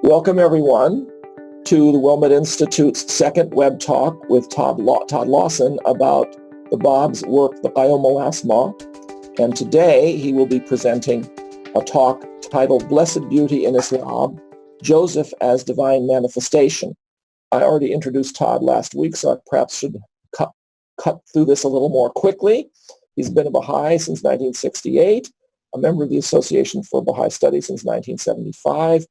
Welcome, everyone, to the Wilmot Institute's second web talk with Todd Lawson about the Bab's work, the Qayyum. And today he will be presenting a talk titled Blessed Beauty in Islam, Joseph as Divine Manifestation. I already introduced Todd last week, so I perhaps should cut through this a little more quickly. He's been a Baha'i since 1968, a member of the Association for Baha'i Studies since 1975,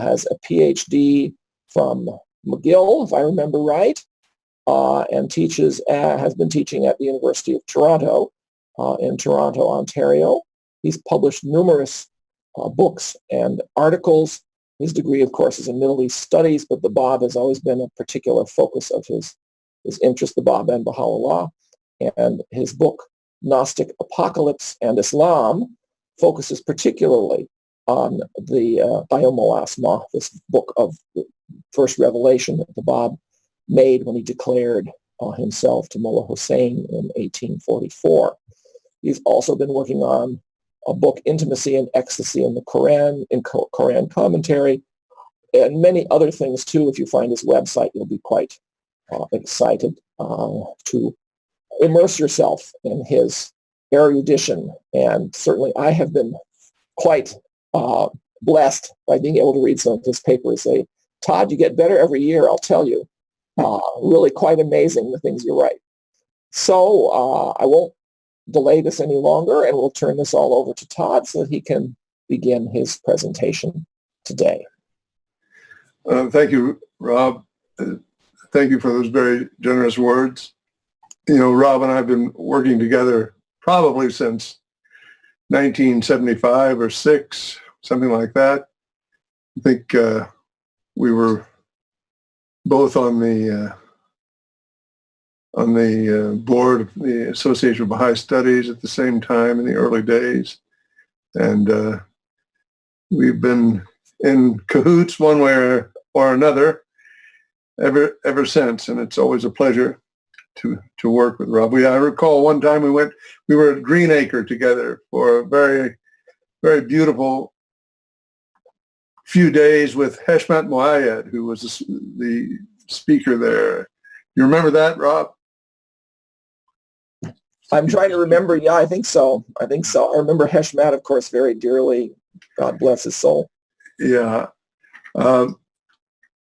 has a PhD from McGill, if I remember right, and has been teaching at the University of Toronto in Toronto, Ontario. He's published numerous books and articles. His degree, of course, is in Middle East Studies, but the Bab has always been a particular focus of his interest, the Bab and Baha'u'llah. And his book, Gnostic Apocalypse and Islam, focuses particularly on the Qayyum, this book of the first revelation that the Bab made when he declared himself to Mullah Hussein in 1844. He's also been working on a book, Intimacy and Ecstasy in the Quran, in Quran commentary, and many other things too. If you find his website, you'll be quite excited to immerse yourself in his erudition. And certainly I have been quite blessed by being able to read some of his papers. Todd, you get better every year, I'll tell you. Really quite amazing, the things you write. So I won't delay this any longer, and we'll turn this all over to Todd so that he can begin his presentation today. Thank you, Rob. Thank you for those very generous words. You know, Rob and I have been working together probably since 1975 or 6, something like that. I think we were both on the board of the Association of Baha'i Studies at the same time in the early days. And we've been in cahoots one way or another ever since. And it's always a pleasure to work with Rob. I recall one time we were at Greenacre together for a very, very beautiful few days with Heshmat Moayed, who was the speaker there. You remember that, Rob? I'm trying to remember. Yeah, I think so. I remember Heshmat, of course, very dearly. God bless his soul. Yeah.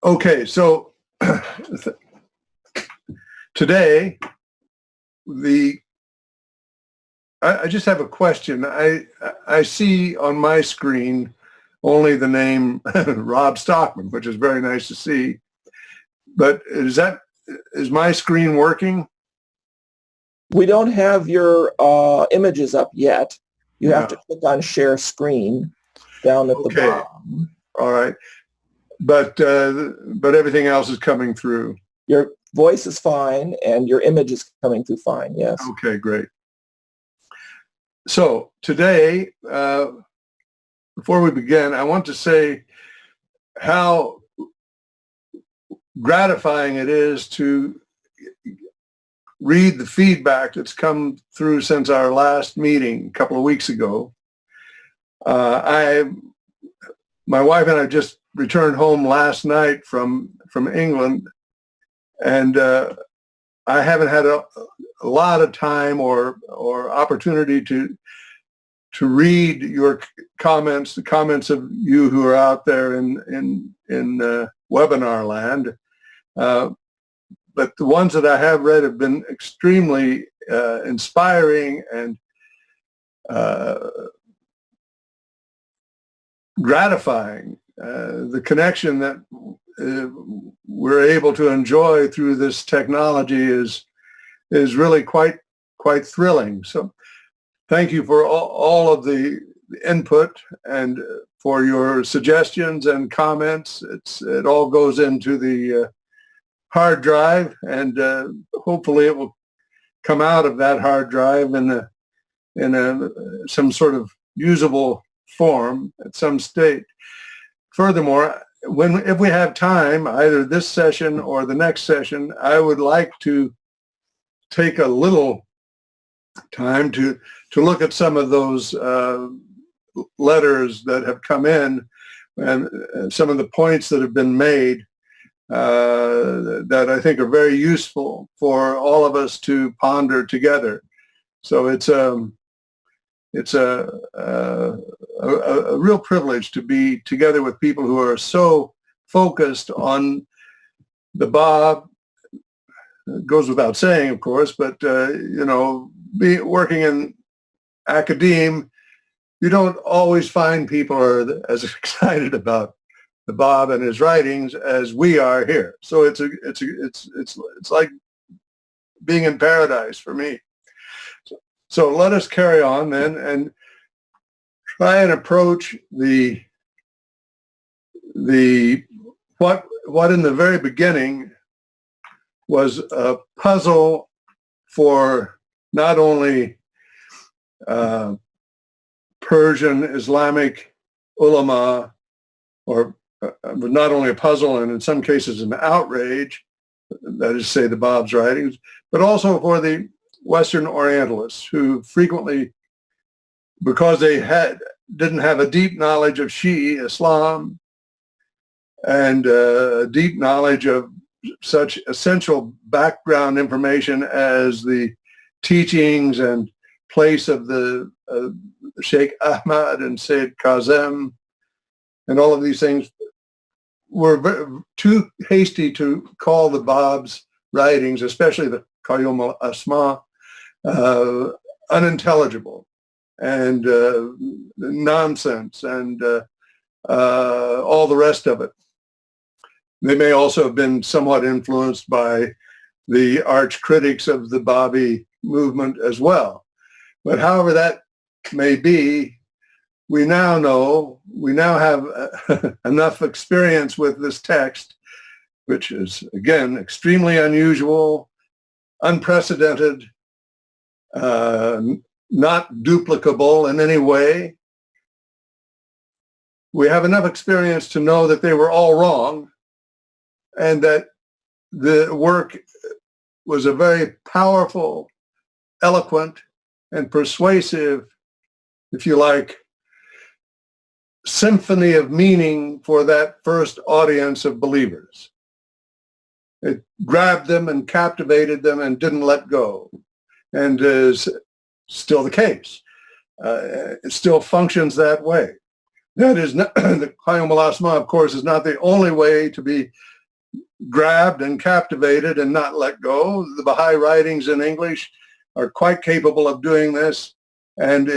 Okay, so today, I just have a question. I see on my screen only the name Rob Stockman, which is very nice to see. But is my screen working? We don't have your images up yet. You have to click on Share Screen down at the bottom. All right. But everything else is coming through. Your voice is fine, and your image is coming through fine, yes. Okay, great. So today, before we begin, I want to say how gratifying it is to read the feedback that's come through since our last meeting a couple of weeks ago. My wife and I just returned home last night from England, and I haven't had a lot of time or opportunity to read your comments, the comments of you who are out there in webinar land. But the ones that I have read have been extremely inspiring and gratifying. The connection that we're able to enjoy through this technology is really quite thrilling. So thank you for all of the input and for your suggestions and comments. It all goes into the hard drive, and hopefully it will come out of that hard drive in some sort of usable form at some state. Furthermore, if we have time, either this session or the next session, I would like to take a little time to look at some of those letters that have come in and some of the points that have been made that I think are very useful for all of us to ponder together. So it's a real privilege to be together with people who are so focused on the Bob. It goes without saying, of course, but working in academe, you don't always find people are as excited about the Bob and his writings as we are here. So it's like being in paradise for me. So let us carry on then and try and approach the what in the very beginning was a puzzle for not only Persian Islamic ulama, or not only a puzzle and in some cases an outrage, that is to say the Bab's writings, but also for the Western Orientalists who frequently, because they didn't have a deep knowledge of Shi'i Islam and a deep knowledge of such essential background information as the teachings and place of the Sheikh Ahmad and Sayyid Kazem and all of these things, were too hasty to call the Bab's writings, especially the Qayyum al-Asma, unintelligible and nonsense and all the rest of it. They may also have been somewhat influenced by the arch critics of the Babi movement as well. But however that may be, we now have enough experience with this text, which is, again, extremely unusual, unprecedented, not duplicable in any way. We have enough experience to know that they were all wrong and that the work was a very powerful, eloquent, and persuasive, if you like, symphony of meaning for that first audience of believers. It grabbed them and captivated them and didn't let go, and is still the case. It still functions that way. That is not, the Qayyum al-Asma, of course, is not the only way to be grabbed and captivated and not let go. The Baha'i writings in English are quite capable of doing this, and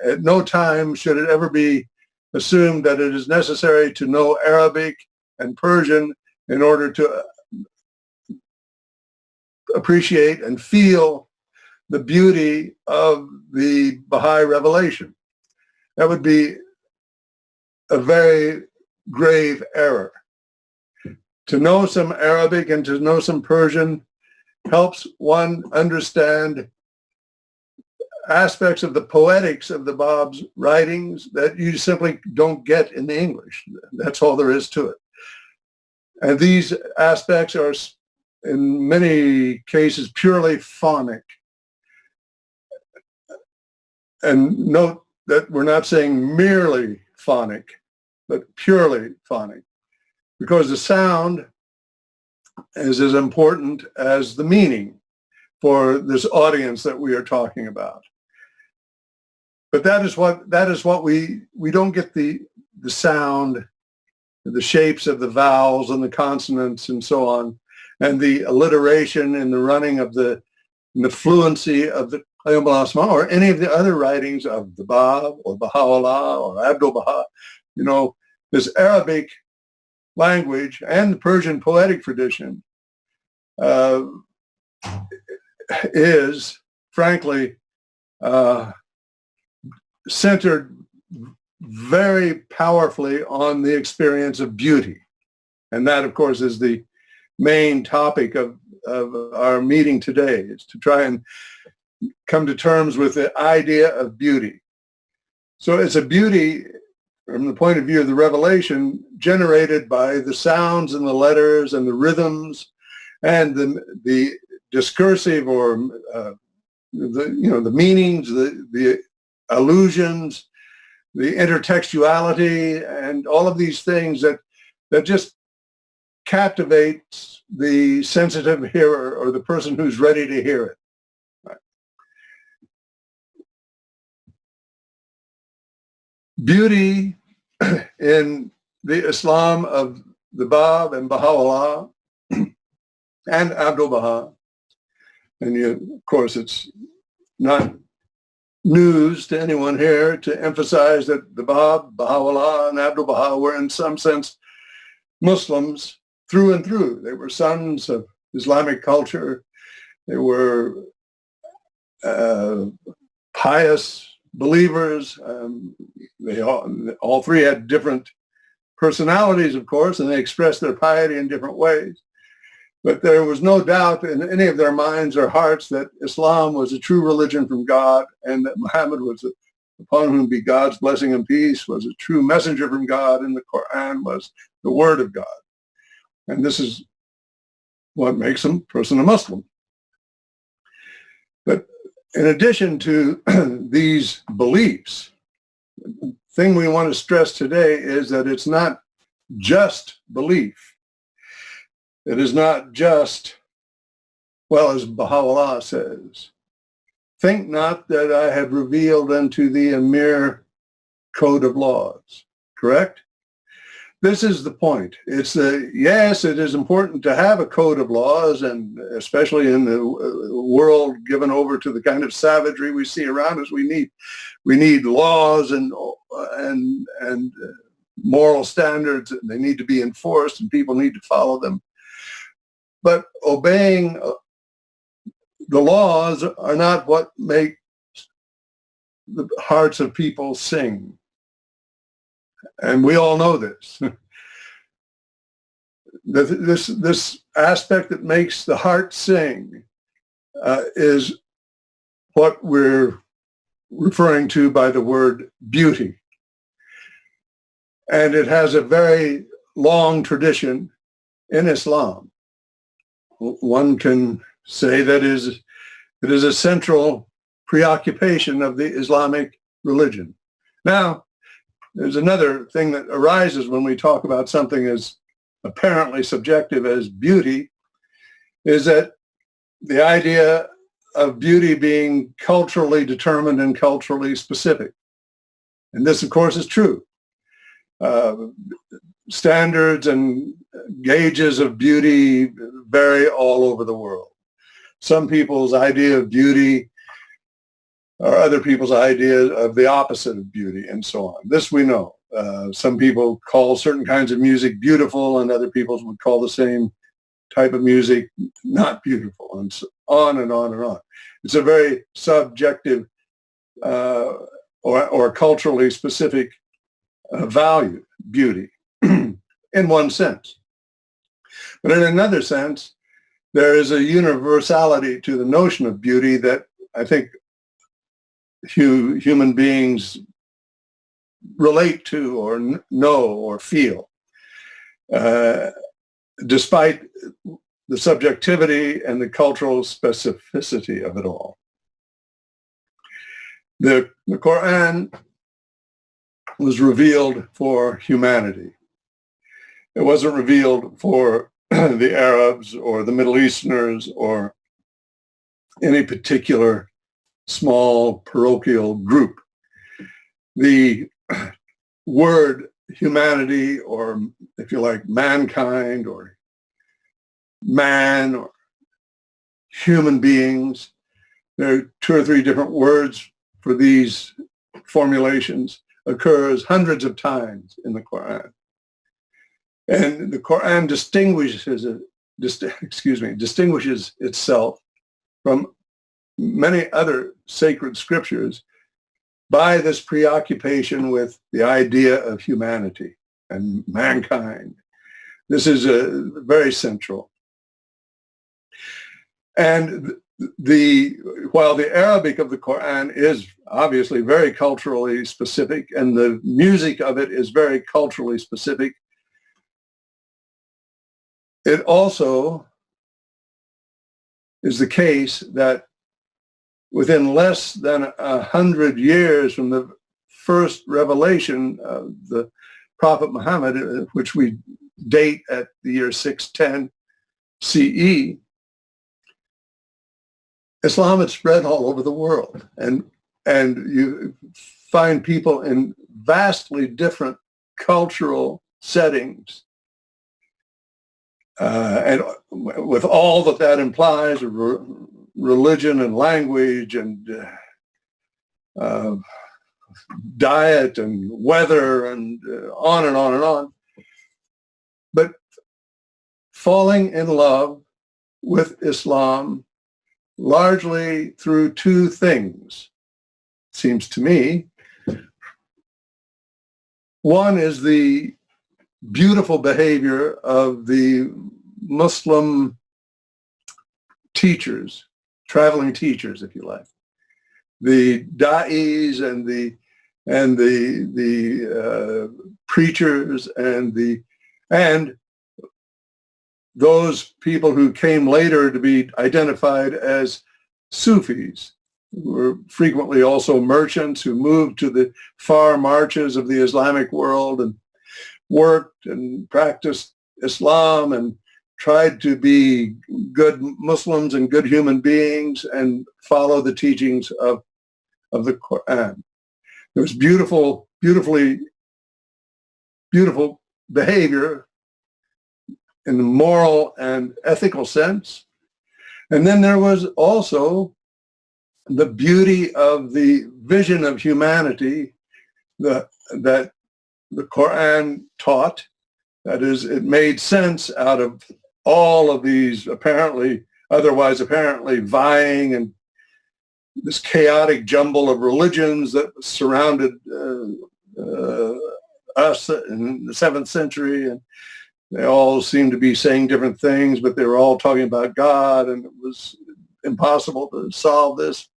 at no time should it ever be assumed that it is necessary to know Arabic and Persian in order to appreciate and feel the beauty of the Baha'i revelation. That would be a very grave error. To know some Arabic and to know some Persian helps one understand aspects of the poetics of the Bab's writings that you simply don't get in the English. That's all there is to it. And these aspects are, in many cases, purely phonic. And note that we're not saying merely phonic, but purely phonic, because the sound is as important as the meaning for this audience that we are talking about. But that is what we don't get the sound, the shapes of the vowels and the consonants and so on, and the alliteration and the running of the fluency of the Qayyum al-Asma or any of the other writings of the Bab or Baha'u'llah or Abdul Baha. You know, this Arabic language and the Persian poetic tradition is, frankly, centered very powerfully on the experience of beauty. And that, of course, is the main topic of our meeting today, is to try and come to terms with the idea of beauty. So it's a beauty from the point of view of the revelation generated by the sounds and the letters and the rhythms and the discursive or the meanings, the allusions, the intertextuality, and all of these things that just captivates the sensitive hearer or the person who's ready to hear it. Right. Beauty in the Islam of the Bab and Baha'u'llah and Abdu'l-Baha, and of course it's not news to anyone here to emphasize that the Bab, Baha'u'llah, and Abdu'l-Baha were in some sense Muslims through and through. They were sons of Islamic culture. They were pious believers. They all three had different personalities, of course, and they expressed their piety in different ways. But there was no doubt in any of their minds or hearts that Islam was a true religion from God, and that Muhammad was, upon whom be God's blessing and peace, was a true messenger from God, and the Quran was the word of God. And this is what makes a person a Muslim. But in addition to these beliefs, the thing we want to stress today is that it's not just belief. It is not just, well, as Baha'u'llah says, think not that I have revealed unto thee a mere code of laws, correct? This is the point. It's yes, it is important to have a code of laws, and especially in the world given over to the kind of savagery we see around us, we need laws and moral standards. They need to be enforced, and people need to follow them. But obeying the laws are not what make the hearts of people sing. And we all know this. This aspect that makes the heart sing is what we're referring to by the word beauty. And it has a very long tradition in Islam. One can say that it is a central preoccupation of the Islamic religion. Now, there's another thing that arises when we talk about something as apparently subjective as beauty, is that the idea of beauty being culturally determined and culturally specific. And this, of course, is true. Standards and gauges of beauty vary all over the world. Some people's idea of beauty are other people's idea of the opposite of beauty, and so on. This we know. Some people call certain kinds of music beautiful, and other people would call the same type of music not beautiful, and so on and on and on. It's a very subjective or culturally specific value, beauty, in one sense. But in another sense, there is a universality to the notion of beauty that I think human beings relate to or know or feel, despite the subjectivity and the cultural specificity of it all. The Quran was revealed for humanity. It wasn't revealed for the Arabs or the Middle Easterners or any particular small parochial group. The word humanity, or if you like, mankind or man or human beings, there are 2 or 3 different words for these formulations, occurs hundreds of times in the Quran. And the Quran distinguishes itself from many other sacred scriptures by this preoccupation with the idea of humanity and mankind. This is very central. And while the Arabic of the Quran is obviously very culturally specific, and the music of it is very culturally specific, it also is the case that within less than 100 years from the first revelation of the Prophet Muhammad, which we date at the year 610 CE, Islam had spread all over the world, and you find people in vastly different cultural settings, and with all that implies, religion and language and diet and weather and on and on and on. But falling in love with Islam largely through two things, seems to me. One is the beautiful behavior of the Muslim teachers, traveling teachers, if you like, the da'is and the preachers and those people who came later to be identified as Sufis, who were frequently also merchants who moved to the far marches of the Islamic world and worked and practiced Islam and tried to be good Muslims and good human beings and follow the teachings of the Quran. There was beautiful behavior in the moral and ethical sense. And then there was also the beauty of the vision of humanity that the Quran taught. That is, it made sense out of all of these otherwise apparently vying and this chaotic jumble of religions that surrounded us in the 7th century. And they all seemed to be saying different things, but they were all talking about God, and it was impossible to solve this.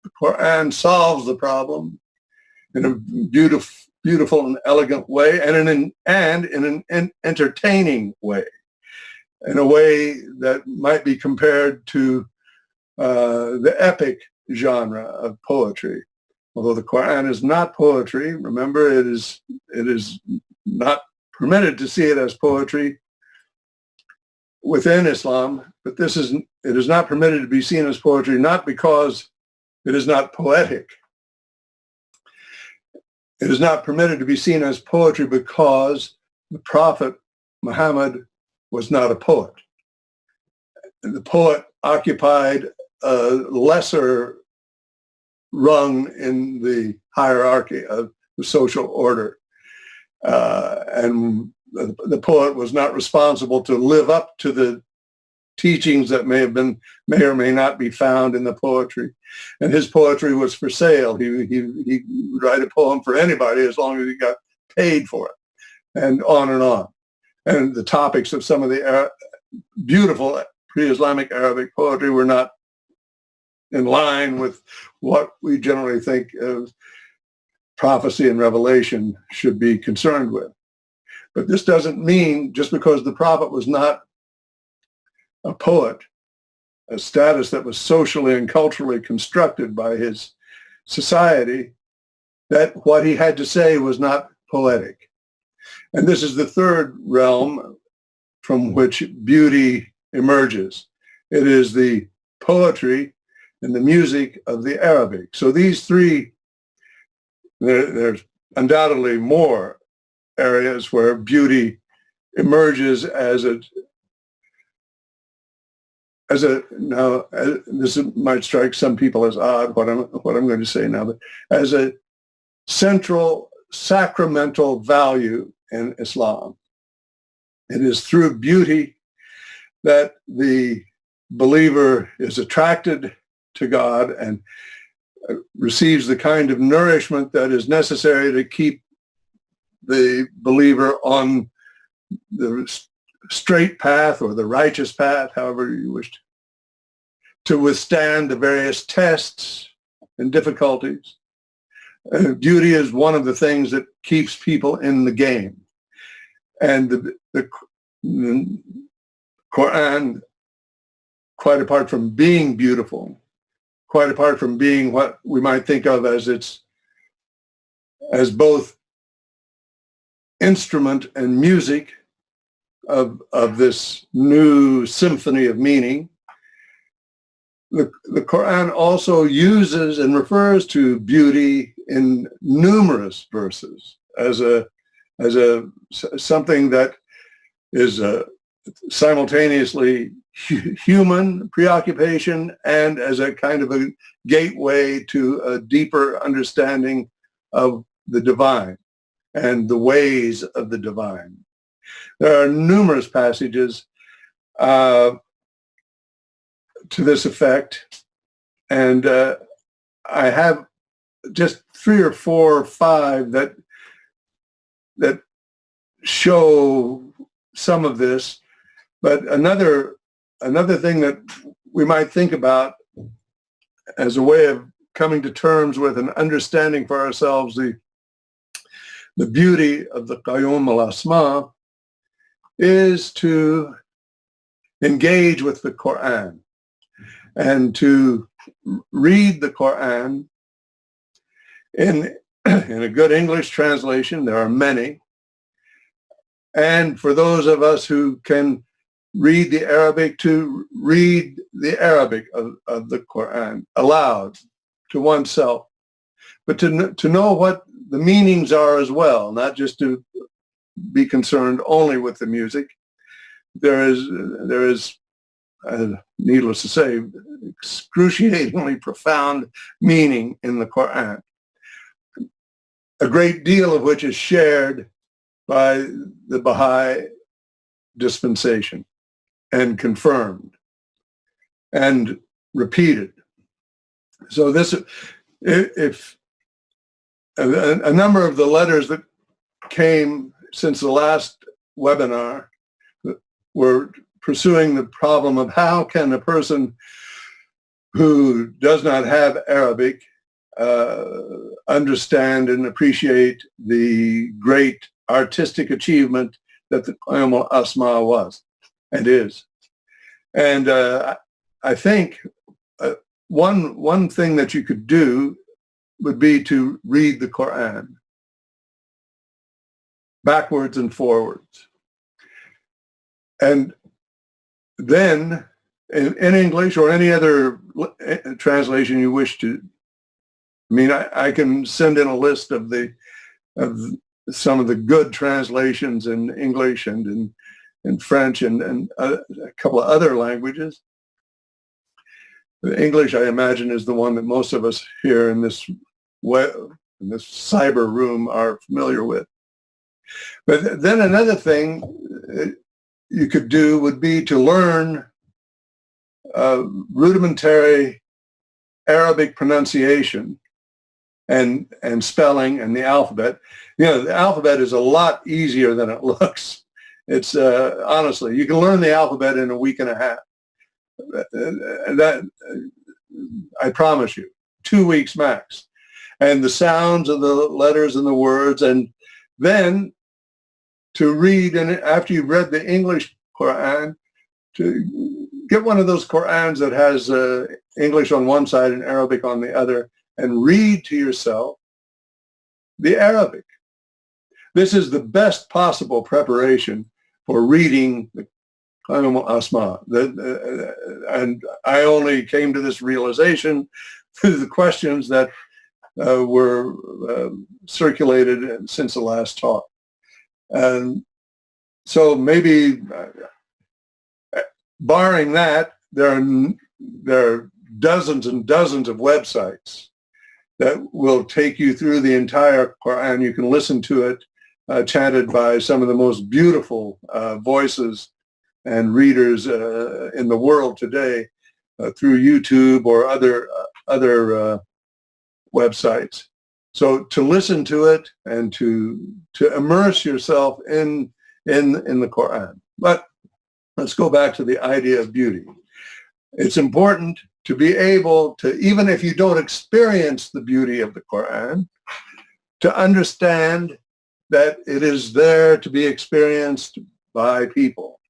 The Quran solves the problem in a beautiful and elegant way, and in an entertaining way, in a way that might be compared to the epic genre of poetry. Although the Quran is not poetry, remember, it is not permitted to see it as poetry within Islam, but it is not permitted to be seen as poetry, not because it is not poetic. It is not permitted to be seen as poetry because the Prophet Muhammad was not a poet. And the poet occupied a lesser rung in the hierarchy of the social order. And the poet was not responsible to live up to the teachings that may or may not be found in the poetry. And his poetry was for sale. He would write a poem for anybody as long as he got paid for it, and on and on. And the topics of some of the beautiful pre-Islamic Arabic poetry were not in line with what we generally think of prophecy and revelation should be concerned with. But this doesn't mean, just because the prophet was not a poet, a status that was socially and culturally constructed by his society, that what he had to say was not poetic. And this is the third realm from which beauty emerges. It is the poetry and the music of the Arabic. So these three, there's undoubtedly more areas where beauty emerges now this might strike some people as odd, what I'm going to say now, but as a central sacramental value in Islam. It is through beauty that the believer is attracted to God and receives the kind of nourishment that is necessary to keep the believer on the straight path or the righteous path, however you wish to withstand the various tests and difficulties. Beauty is one of the things that keeps people in the game. And the Quran, quite apart from being beautiful, quite apart from being what we might think of as its as both instrument and music of this new symphony of meaning. The Quran also uses and refers to beauty in numerous verses as something that is simultaneously human preoccupation and as a kind of a gateway to a deeper understanding of the divine and the ways of the divine. There are numerous passages to this effect, and I have just 3 or 4 or 5 that show some of this. But another thing that we might think about as a way of coming to terms with and understanding for ourselves the beauty of the Qayyum al-Asma is to engage with the Quran and to read the Quran in a good English translation. There are many. And for those of us who can read the Arabic, to read the Arabic of the Quran aloud to oneself, but to know what the meanings are as well, not just to be concerned only with the music. There is, needless to say, excruciatingly profound meaning in the Quran, a great deal of which is shared by the Baha'i dispensation and confirmed and repeated. So if a number of the letters that came since the last webinar were pursuing the problem of how can a person who does not have Arabic understand and appreciate the great artistic achievement that the Qayyum al-Asma was and is. And I think one thing that you could do would be to read the Quran backwards and forwards. And then in English or any other translation you wish to, I mean, I can send in a list of some of the good translations in English and in French and a couple of other languages. The English, I imagine, is the one that most of us here in this cyber room are familiar with. But then another thing you could do would be to learn rudimentary Arabic pronunciation and spelling and the alphabet. You know, the alphabet is a lot easier than it looks. It's honestly, you can learn the alphabet in a week and a half. That I promise you, 2 weeks max. And the sounds of the letters and the words, and then to read, and after you've read the English Quran, to get one of those Qurans that has English on one side and Arabic on the other, and read to yourself the Arabic. This is the best possible preparation for reading the Qayyum al-Asma. And I only came to this realization through the questions that were circulated since the last talk. And so maybe, barring that, there are dozens and dozens of websites that will take you through the entire Quran. You can listen to it chanted by some of the most beautiful voices and readers in the world today through YouTube or other websites. So to listen to it and to immerse yourself in the Quran. But let's go back to the idea of beauty. It's important to be able to, even if you don't experience the beauty of the Quran, to understand that it is there to be experienced by people,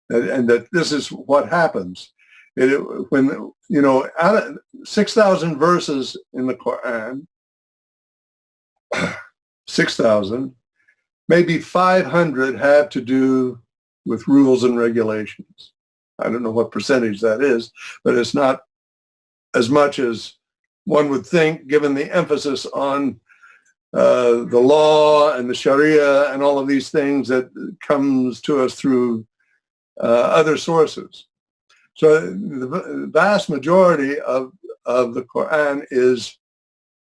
and that this is what happens. When, you know, out of 6,000 verses in the Quran, 6,000, maybe 500 have to do with rules and regulations. I don't know what percentage that is, but it's not as much as one would think, given the emphasis on the law and the Sharia and all of these things that comes to us through other sources. So the vast majority of the Quran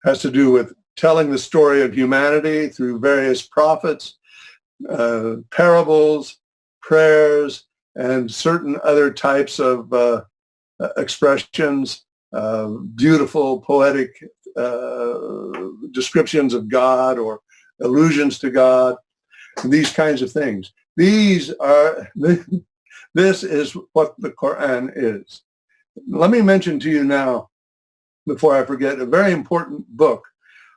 has to do with telling the story of humanity through various prophets, parables, prayers, and certain other types of expressions, beautiful, poetic descriptions of God or allusions to God, these kinds of things. This is what the Quran is. Let me mention to you now, before I forget, a very important book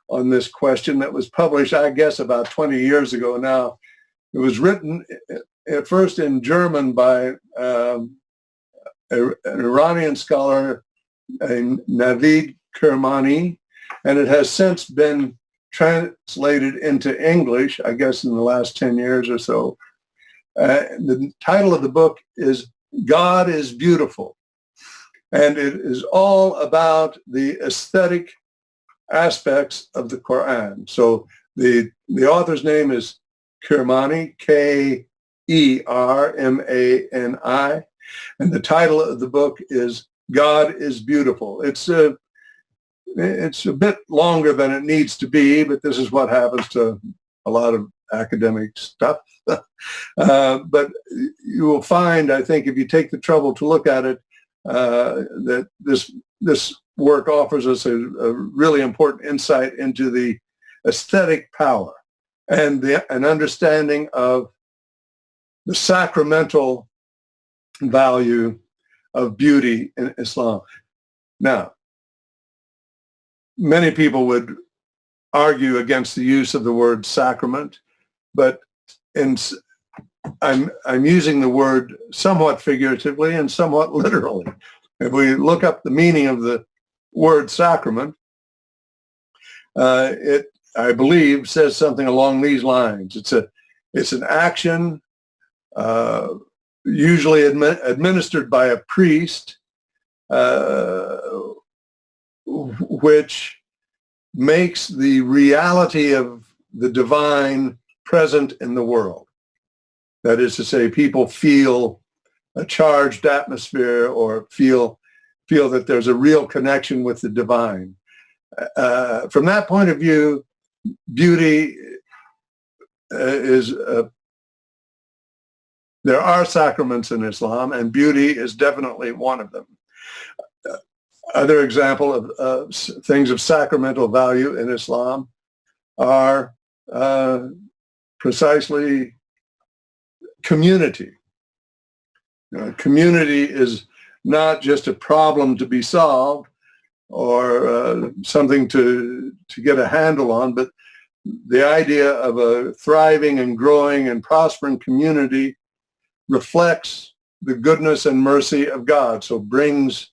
on this question that was published, I guess, about 20 years ago now. It was written at first in German by an Iranian scholar, Navid Kermani, and it has since been translated into English, I guess in the last 10 years or so. The title of the book is God is Beautiful, and it is all about the aesthetic aspects of the Quran. So the author's name is Kermani, Kermani, and the title of the book is God is Beautiful. It's a bit longer than it needs to be, but this is what happens to a lot of academic stuff. But you will find, I think, if you take the trouble to look at it, that this work offers us a really important insight into the aesthetic power and an understanding of the sacramental value of beauty in Islam. Now, many people would argue against the use of the word sacrament, but I'm using the word somewhat figuratively and somewhat literally. If we look up the meaning of the word sacrament, it, I believe, says something along these lines. It's an action usually administered by a priest, which makes the reality of the divine present in the world. That is to say, people feel a charged atmosphere or feel that there's a real connection with the divine. From that point of view, beauty there are sacraments in Islam, and beauty is definitely one of them. Other example of things of sacramental value in Islam are precisely community. Community is not just a problem to be solved or something to get a handle on, but the idea of a thriving and growing and prospering community reflects the goodness and mercy of God, so brings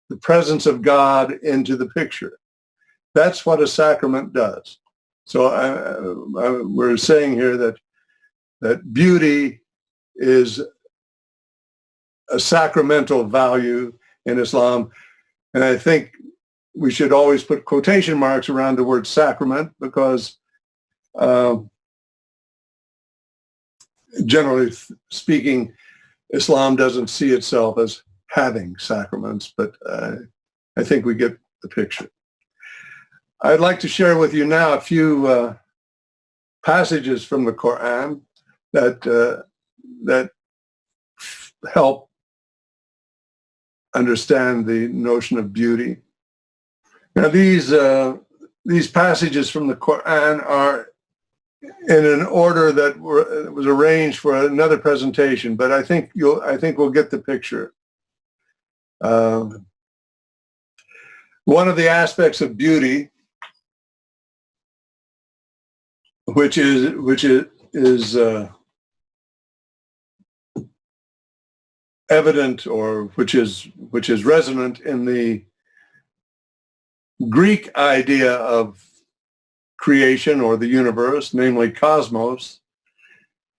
the presence of God into the picture. That's what a sacrament does. So we're saying here that beauty is a sacramental value in Islam, and I think we should always put quotation marks around the word sacrament because generally speaking, Islam doesn't see itself as having sacraments, but I think we get the picture. I'd like to share with you now a few passages from the Quran that help understand the notion of beauty. Now, these passages from the Quran are in an order that was arranged for another presentation, but I think we'll get the picture. One of the aspects of beauty, which is evident, or which is resonant in the Greek idea of creation or the universe, namely cosmos,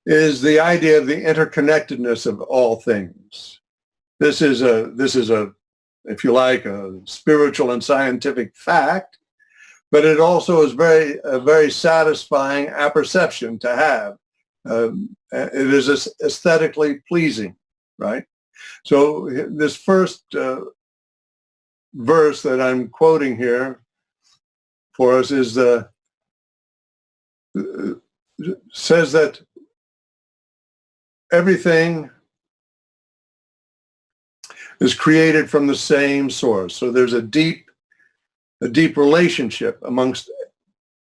is the idea of the interconnectedness of all things. This is a, if you like, a spiritual and scientific fact, but it also is a very satisfying apperception to have. It is aesthetically pleasing, right? So this first verse that I'm quoting here for us is says that everything is created from the same source. So there's a deep relationship amongst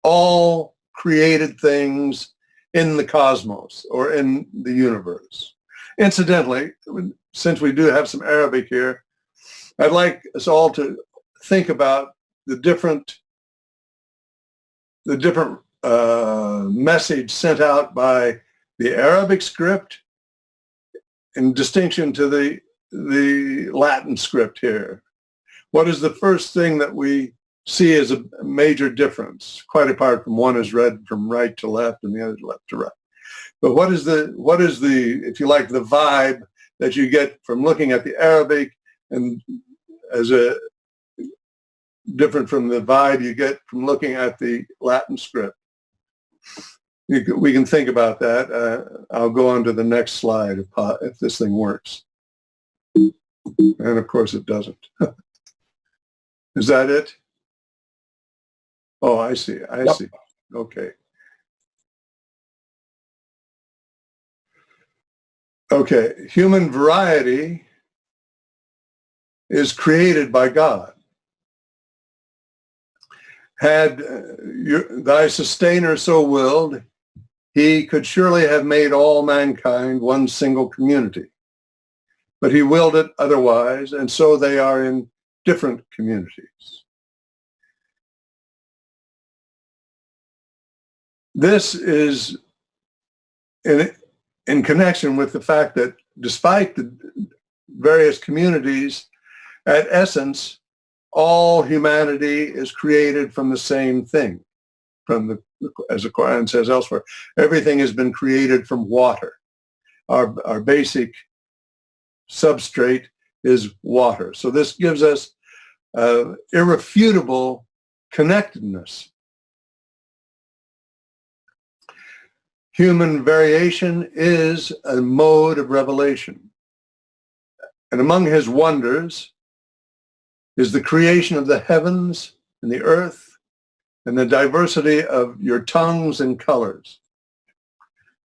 all created things in the cosmos or in the universe. Incidentally, since we do have some Arabic here, I'd like us all to think about the different message sent out by the Arabic script in distinction to the Latin script here. What is the first thing that we see as a major difference, quite apart from one is read from right to left and the other left to right? But what is the, if you like, the vibe that you get from looking at the Arabic and as a different from the vibe you get from looking at the Latin script? We can think about that. I'll go on to the next slide if this thing works. And of course it doesn't. Is that it? Oh, I see. I see. Okay. Okay. Human variety is created by God. Had thy sustainer so willed, he could surely have made all mankind one single community. But he willed it otherwise, and so they are in different communities. This is in connection with the fact that despite the various communities, at essence, all humanity is created from the same thing. As the Quran says elsewhere, everything has been created from water. Our basic substrate is water. So this gives us irrefutable connectedness. Human variation is a mode of revelation. And among his wonders is the creation of the heavens and the earth and the diversity of your tongues and colors.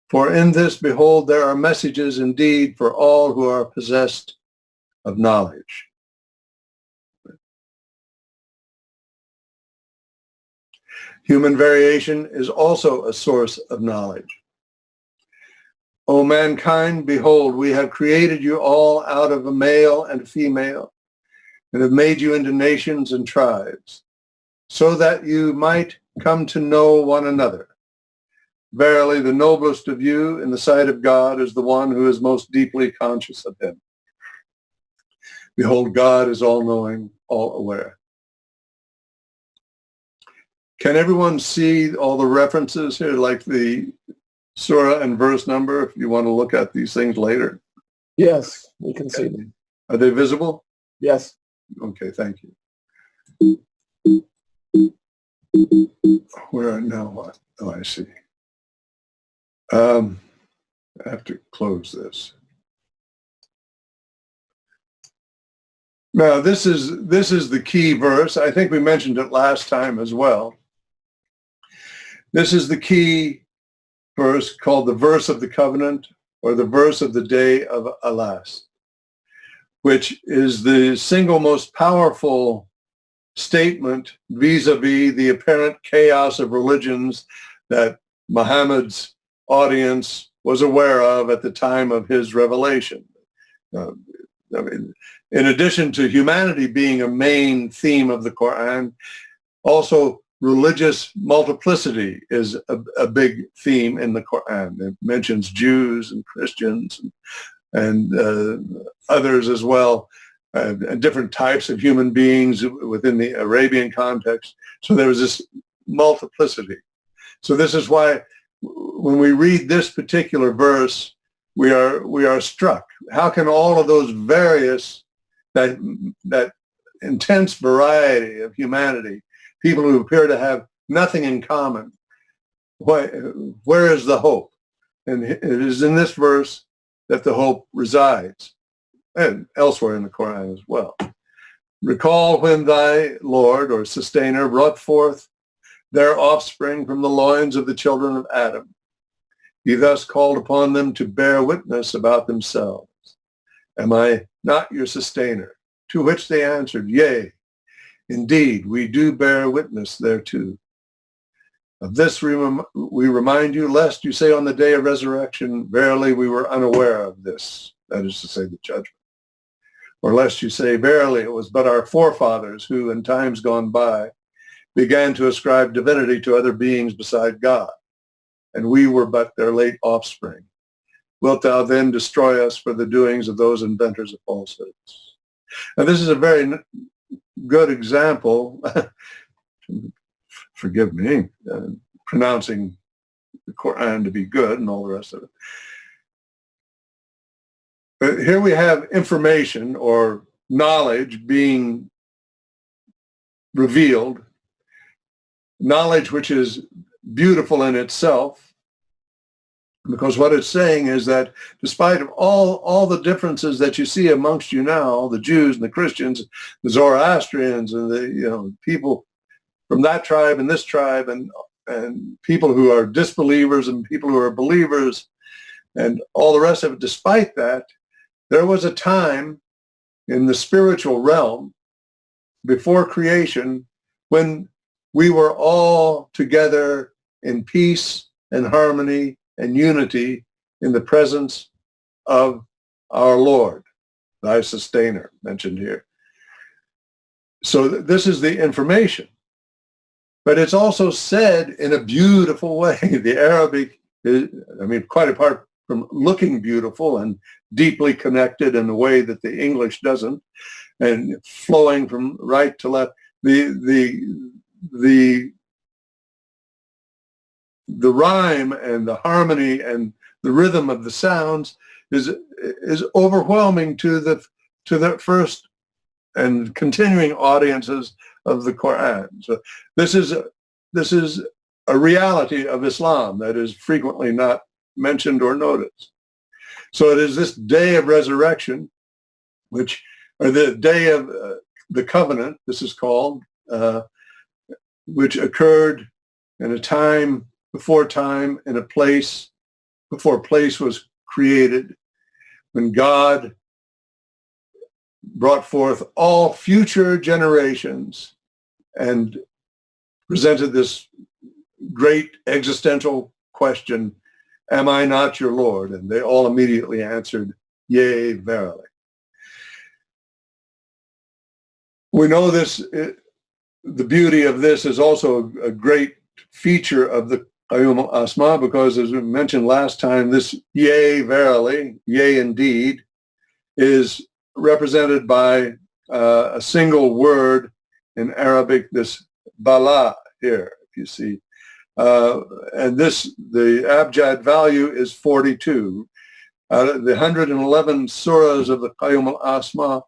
For in this, behold, there are messages indeed for all who are possessed of knowledge. Human variation is also a source of knowledge. O mankind, behold, we have created you all out of a male and a female, and have made you into nations and tribes, so that you might come to know one another. Verily, the noblest of you in the sight of God is the one who is most deeply conscious of him. Behold, God is all-knowing, all-aware. Can everyone see all the references here, like the surah and verse number, if you want to look at these things later? Yes, we can see them. Are they visible? Yes. Okay, thank you. Where now what? Oh, I see. I have to close this. Now, this is the key verse. I think we mentioned it last time as well. This is the key verse called the verse of the covenant, or the verse of the day of Alas, which is the single most powerful statement vis-a-vis the apparent chaos of religions that Muhammad's audience was aware of at the time of his revelation. I mean, in addition to humanity being a main theme of the Quran, also religious multiplicity is a big theme in the Quran. It mentions Jews and Christians and others as well, different types of human beings within the Arabian context. So there was this multiplicity. So this is why when we read this particular verse, we are struck. How can all of those various, that intense variety of humanity, people who appear to have nothing in common, where is the hope? And it is in this verse that the hope resides, and elsewhere in the Quran as well. Recall when thy Lord or sustainer brought forth their offspring from the loins of the children of Adam. He thus called upon them to bear witness about themselves. Am I not your sustainer? To which they answered, Yea, indeed, we do bear witness thereto. Of this we remind you, lest you say on the day of resurrection, verily we were unaware of this, that is to say, the judgment. Or lest you say, verily it was but our forefathers who in times gone by began to ascribe divinity to other beings beside God, and we were but their late offspring. Wilt thou then destroy us for the doings of those inventors of falsehoods? Now this is a very good example, forgive me, pronouncing the Quran to be good and all the rest of it. But here we have information or knowledge being revealed, knowledge which is beautiful in itself, because what it's saying is that despite of all the differences that you see amongst you now, the Jews and the Christians, the Zoroastrians and the people from that tribe and this tribe, and people who are disbelievers and people who are believers and all the rest of it, despite that, there was a time in the spiritual realm before creation when we were all together in peace and harmony and unity in the presence of our Lord, thy sustainer, mentioned here. So this is the information. But it's also said in a beautiful way. The Arabic is, quite apart from looking beautiful and deeply connected in a way that the English doesn't, and flowing from right to left, the rhyme and the harmony and the rhythm of the sounds is overwhelming to the first and continuing audiences of the Quran. So this is a reality of Islam that is frequently not mentioned or noticed. So it is this day of resurrection, or the day of the covenant, this is called, which occurred in a time before time, in a place before place was created, when God brought forth all future generations and presented this great existential question, am I not your Lord? And they all immediately answered, yea, verily. We know this, the beauty of this is also a great feature of the Qayyum al-Asma, because as we mentioned last time, this yea, verily, yea, indeed, is represented by a single word in Arabic, this bala here, if you see. And the abjad value is 42. Out of the 111 surahs of the Qayyum al-Asma,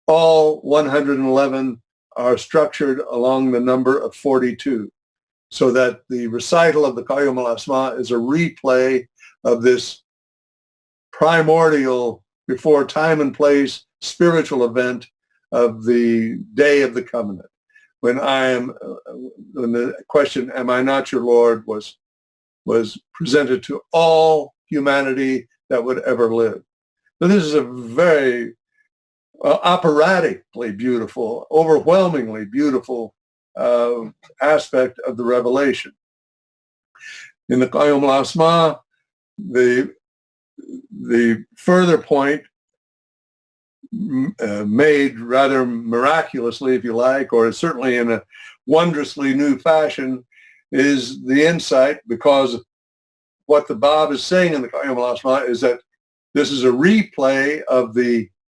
all 111 are structured along the number of 42, so that the recital of the Qayyum al-Asma is a replay of this primordial, before time and place, spiritual event of the day of the covenant, when the question, am I not your Lord, was presented to all humanity that would ever live. So this is a very operatically beautiful, overwhelmingly beautiful aspect of the revelation. In the Qayyum al-Asma, the further point made rather miraculously, if you like, or certainly in a wondrously new fashion, is the insight, because what the Bab is saying in the Qayyum al-Asma is that this is a replay of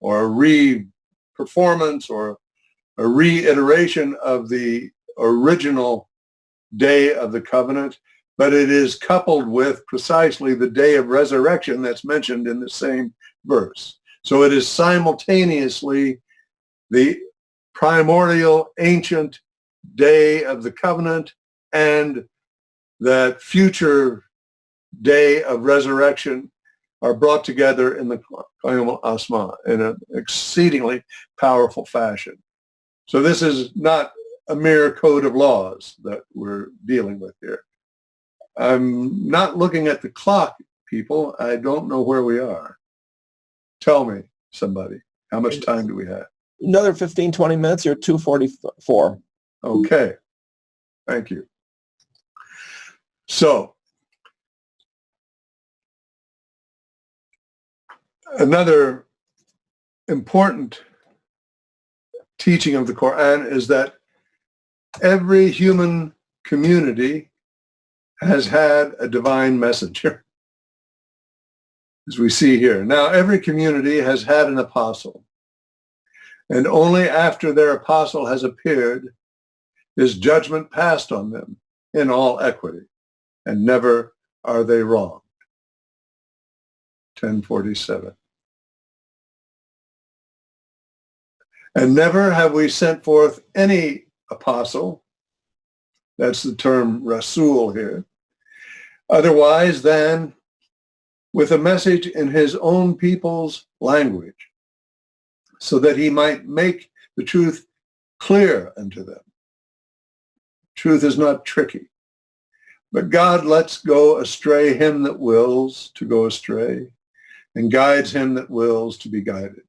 or a re-performance or a reiteration of the original day of the covenant, but it is coupled with precisely the day of resurrection that's mentioned in the same verse. So it is simultaneously the primordial ancient day of the covenant and that future day of resurrection are brought together in the Qayum al-Asma in an exceedingly powerful fashion. So this is not a mere code of laws that we're dealing with here. I'm not looking at the clock, people. I don't know where we are. Tell me, somebody, how much time do we have? Another 15, 20 minutes. You're 2:44. Okay. Thank you. So, another important teaching of the Quran is that every human community has had a divine messenger, as we see here. Now, every community has had an apostle, and only after their apostle has appeared is judgment passed on them in all equity, and never are they wronged. 1047. And never have we sent forth any apostle, that's the term Rasul here, otherwise than with a message in his own people's language, so that he might make the truth clear unto them. Truth is not tricky, but God lets go astray him that wills to go astray, and guides him that wills to be guided,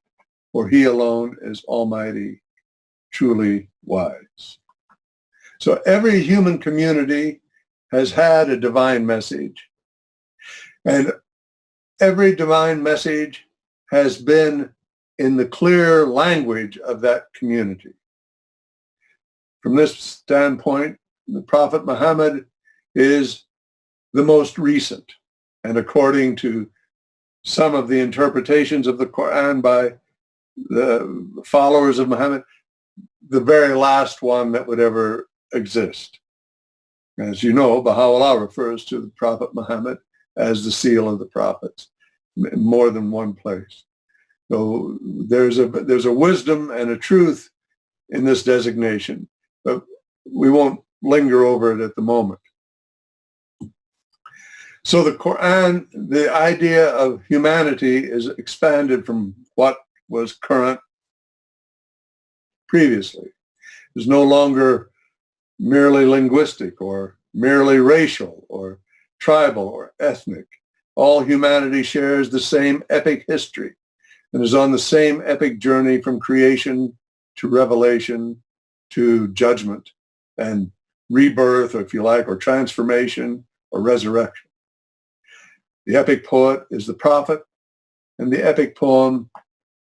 for he alone is almighty, truly wise. So every human community has had a divine message, and every divine message has been in the clear language of that community. From this standpoint, the Prophet Muhammad is the most recent, and according to some of the interpretations of the Quran by the followers of Muhammad, the very last one that would ever exist. As you know, Baha'u'llah refers to the Prophet Muhammad as the seal of the prophets in more than one place. So there's a wisdom and a truth in this designation, but we won't linger over it at the moment. So the Quran, the idea of humanity is expanded from what was current previously. It's no longer merely linguistic or merely racial or tribal or ethnic. All humanity shares the same epic history and is on the same epic journey from creation to revelation to judgment and rebirth, if you like, or transformation or resurrection. The epic poet is the prophet, and the epic poem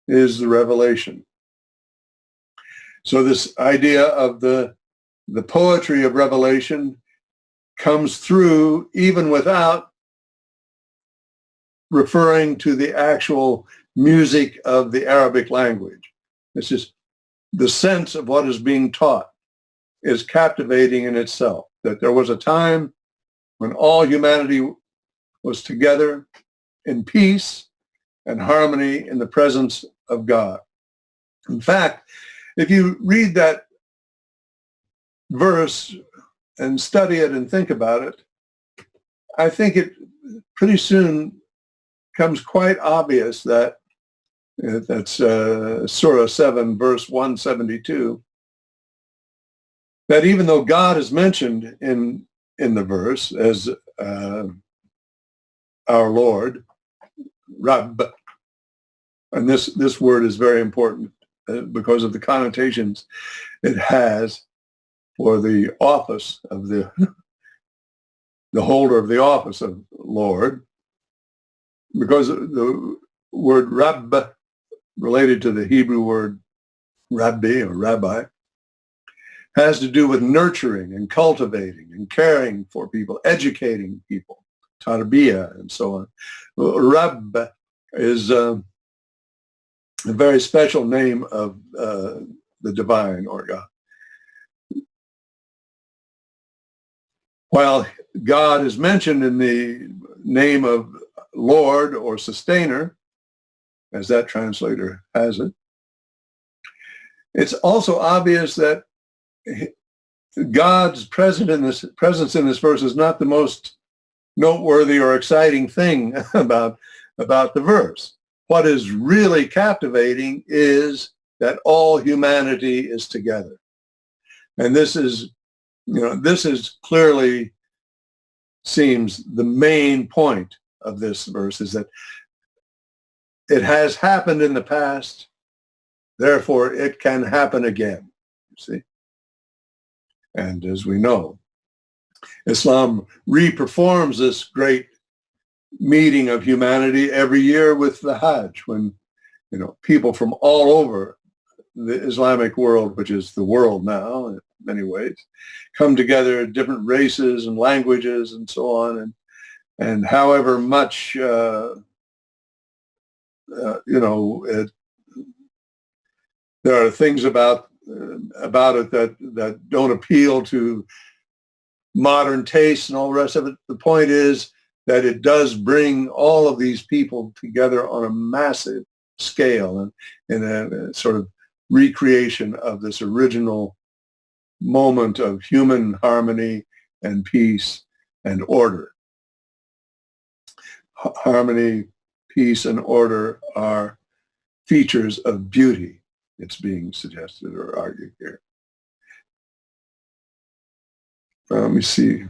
is the revelation. So this idea of the poetry of revelation comes through even without referring to the actual music of the Arabic language. It's just the sense of what is being taught is captivating in itself, that there was a time when all humanity was together in peace and harmony in the presence of God. In fact, if you read that verse and study it and think about it, I think it pretty soon becomes quite obvious that that's Surah 7, verse 172, that even though God is mentioned in the verse as our Lord, Rabb, and this word is very important because of the connotations it has for the office of the holder of the office of Lord, because the word Rabb, related to the Hebrew word Rabbi or rabbi, has to do with nurturing and cultivating and caring for people, educating people, tarbiyah and so on. Rabb is a very special name of the divine or God. While God is mentioned in the name of Lord or Sustainer, as that translator has it, it's also obvious that God's presence in this verse is not the most noteworthy or exciting thing about the verse. What is really captivating is that all humanity is together. And this is clearly seems the main point of this verse, is that it has happened in the past, therefore it can happen again, you see. And as we know, Islam re-performs this great meeting of humanity every year with the Hajj, when people from all over the Islamic world, which is the world now in many ways, come together, different races and languages and so on, and however much there are things about it that don't appeal to modern tastes and all the rest of it. The point is that it does bring all of these people together on a massive scale, and in a sort of recreation of this original moment of human harmony and peace and order. Harmony, peace, and order are features of beauty, it's being suggested or argued here. Let me see.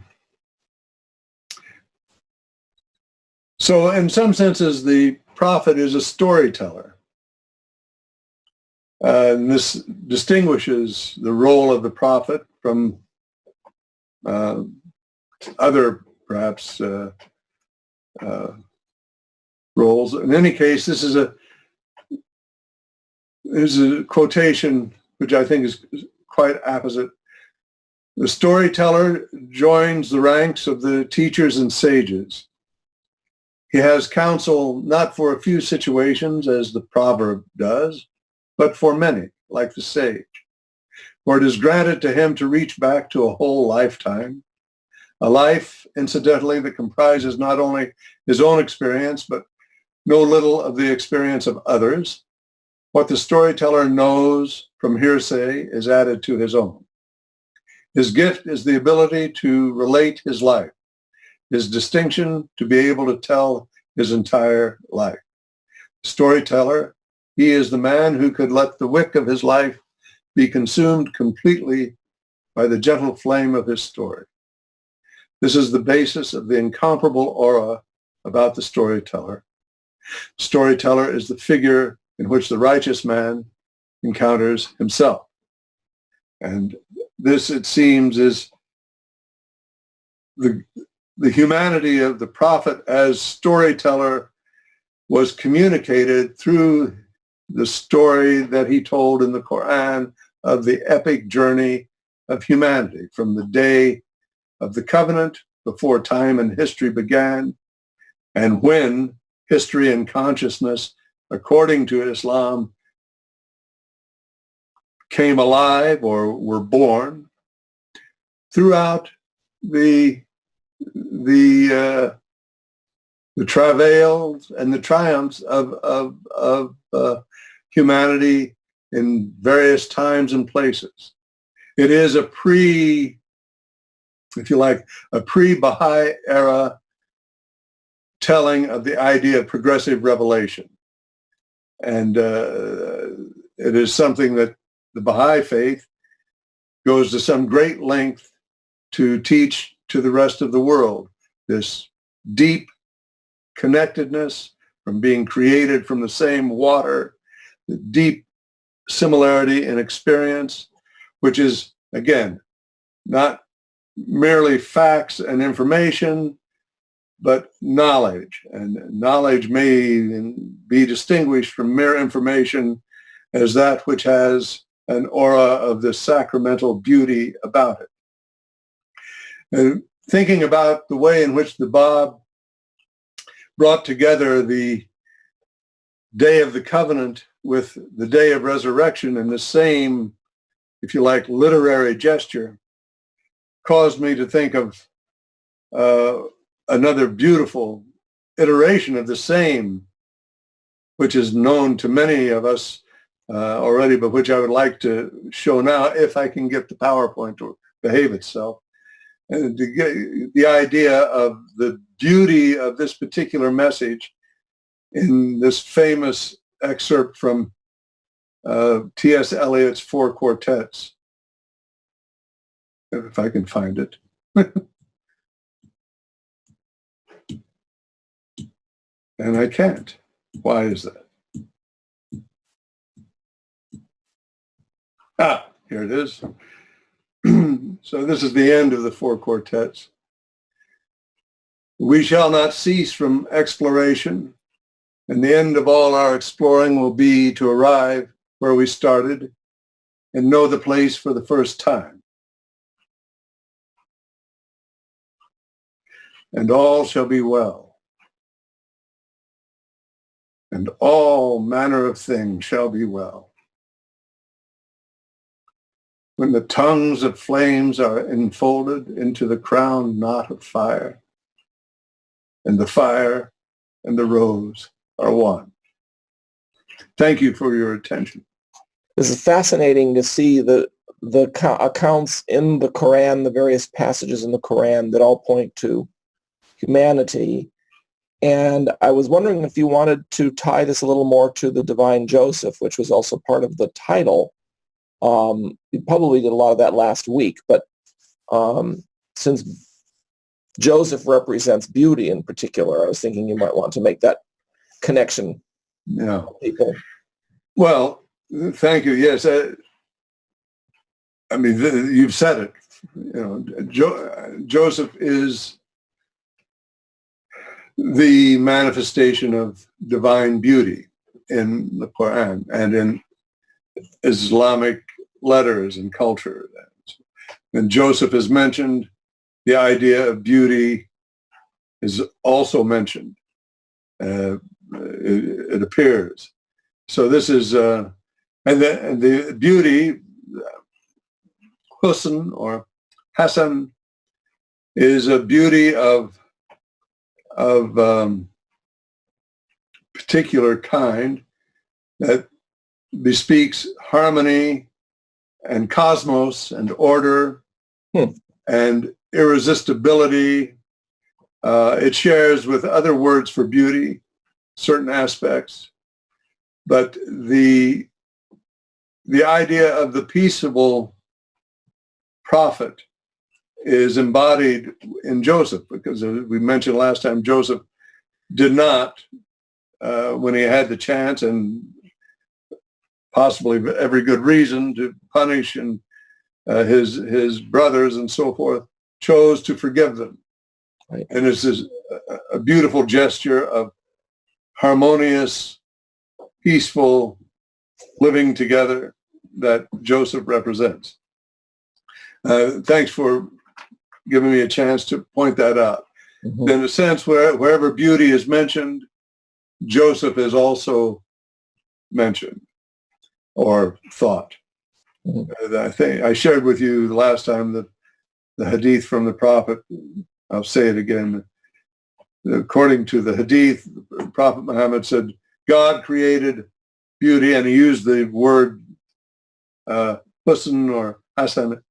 So in some senses, the prophet is a storyteller. And this distinguishes the role of the prophet from other, perhaps, roles. In any case, this is a quotation which I think is quite apposite. The storyteller joins the ranks of the teachers and sages. He has counsel not for a few situations, as the proverb does, but for many, like the sage. For it is granted to him to reach back to a whole lifetime, a life, incidentally, that comprises not only his own experience, but no little of the experience of others. What the storyteller knows from hearsay is added to his own. His gift is the ability to relate his life, his distinction to be able to tell his entire life. Storyteller, he is the man who could let the wick of his life be consumed completely by the gentle flame of his story. This is the basis of the incomparable aura about the storyteller. Storyteller is the figure in which the righteous man encounters himself. And this, it seems, is the humanity of the prophet as storyteller was communicated through the story that he told in the Quran of the epic journey of humanity from the day of the covenant, before time and history began, and when history and consciousness, according to Islam, came alive or were born, throughout the travails and the triumphs of humanity in various times and places. It is a pre-Baha'i era telling of the idea of progressive revelation. And it is something that the Baha'i faith goes to some great length to teach to the rest of the world, this deep connectedness from being created from the same water, the deep similarity in experience, which is, again, not merely facts and information, but knowledge. And knowledge may be distinguished from mere information as that which has an aura of the sacramental beauty about it. And thinking about the way in which the Bab brought together the Day of the Covenant with the Day of Resurrection in the same, if you like, literary gesture, caused me to think of another beautiful iteration of the same, which is known to many of us already, but which I would like to show now if I can get the PowerPoint to behave itself. And to get the idea of the beauty of this particular message in this famous excerpt from T.S. Eliot's Four Quartets, if I can find it. And I can't. Why is that? Ah, here it is. So this is the end of the Four Quartets. We shall not cease from exploration, and the end of all our exploring will be to arrive where we started and know the place for the first time. And all shall be well, and all manner of things shall be well. When the tongues of flames are enfolded into the crown knot of fire, and the fire and the rose are one. Thank you for your attention. This is fascinating to see the accounts in the Quran, the various passages in the Quran that all point to humanity. And I was wondering if you wanted to tie this a little more to the divine Joseph, which was also part of the title. You probably did a lot of that last week, but since Joseph represents beauty in particular, I was thinking you might want to make that connection. Yeah. People. Well, thank you. Yes, I mean, you've said it. You know, Joseph is the manifestation of divine beauty in the Quran and in Islamic letters and culture. And Joseph is mentioned. The idea of beauty is also mentioned. It appears. So this is, and the beauty, husn or hasan, is a beauty of particular kind that bespeaks harmony and cosmos and order and irresistibility. It shares with other words for beauty certain aspects, but the idea of the peaceable prophet is embodied in Joseph, because as we mentioned last time, Joseph did not, when he had the chance and possibly every good reason to punish and his brothers and so forth, chose to forgive them. Right. And it's a beautiful gesture of harmonious, peaceful living together that Joseph represents. Thanks for giving me a chance to point that out. Mm-hmm. In a sense, wherever beauty is mentioned, Joseph is also mentioned or thought. Mm-hmm. I think I shared with you the last time that the hadith from the prophet, I'll say it again. According to the hadith, Prophet Muhammad said, God created beauty, and he used the word husn or hasan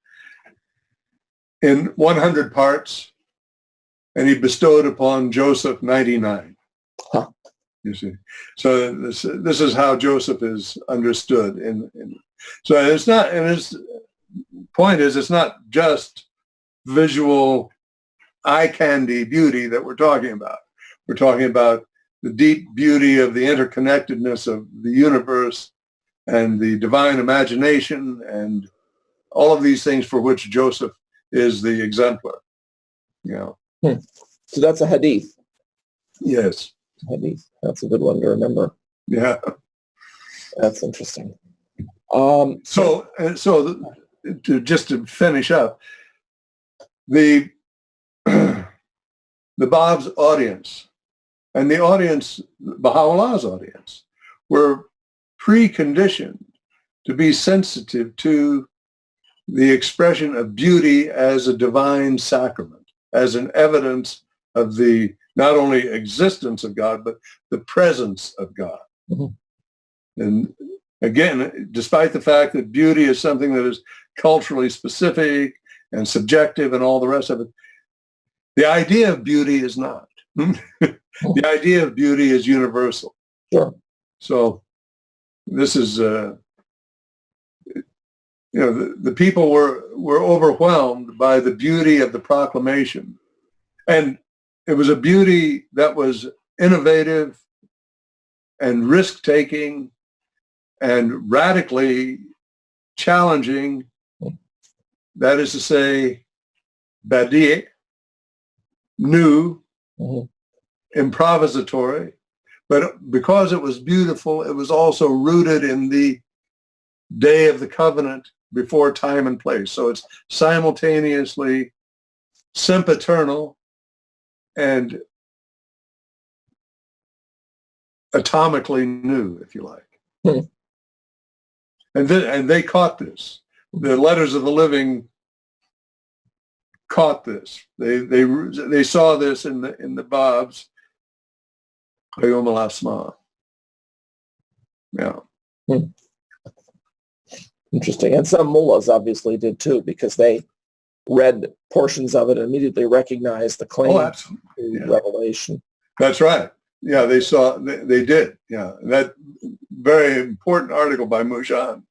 in 100 parts, and he bestowed upon Joseph 99. Huh. You see, so this is how Joseph is understood. So it's not, and his point is, it's not just visual eye candy beauty that we're talking about. We're talking about the deep beauty of the interconnectedness of the universe and the divine imagination and all of these things for which Joseph is the exemplar. You know. So that's a hadith. Yes. Hadith. That's a good one to remember. Yeah. That's interesting. So just to finish up, the Bab's audience and the audience, Baha'u'llah's audience, were preconditioned to be sensitive to the expression of beauty as a divine sacrament. as an evidence of the not only existence of God, but the presence of God. Mm-hmm. And again, despite the fact that beauty is something that is culturally specific and subjective and all the rest of it, the idea of beauty is not. The idea of beauty is universal. Sure. So this is, the people were overwhelmed by the beauty of the proclamation. And it was a beauty that was innovative and risk-taking and radically challenging. That is to say, badi', new, improvisatory. But because it was beautiful, it was also rooted in the day of the covenant before time and place. So it's simultaneously sempiternal and atomically new, if you like. And they caught this. The Letters of the Living caught this. They saw this in the Bab's Qayum al-Asma. Yeah. Interesting. And some mullahs obviously did too, because they read portions of it and immediately recognized the claim to revelation. That's right. Yeah, they did. Yeah. That very important article by Mujan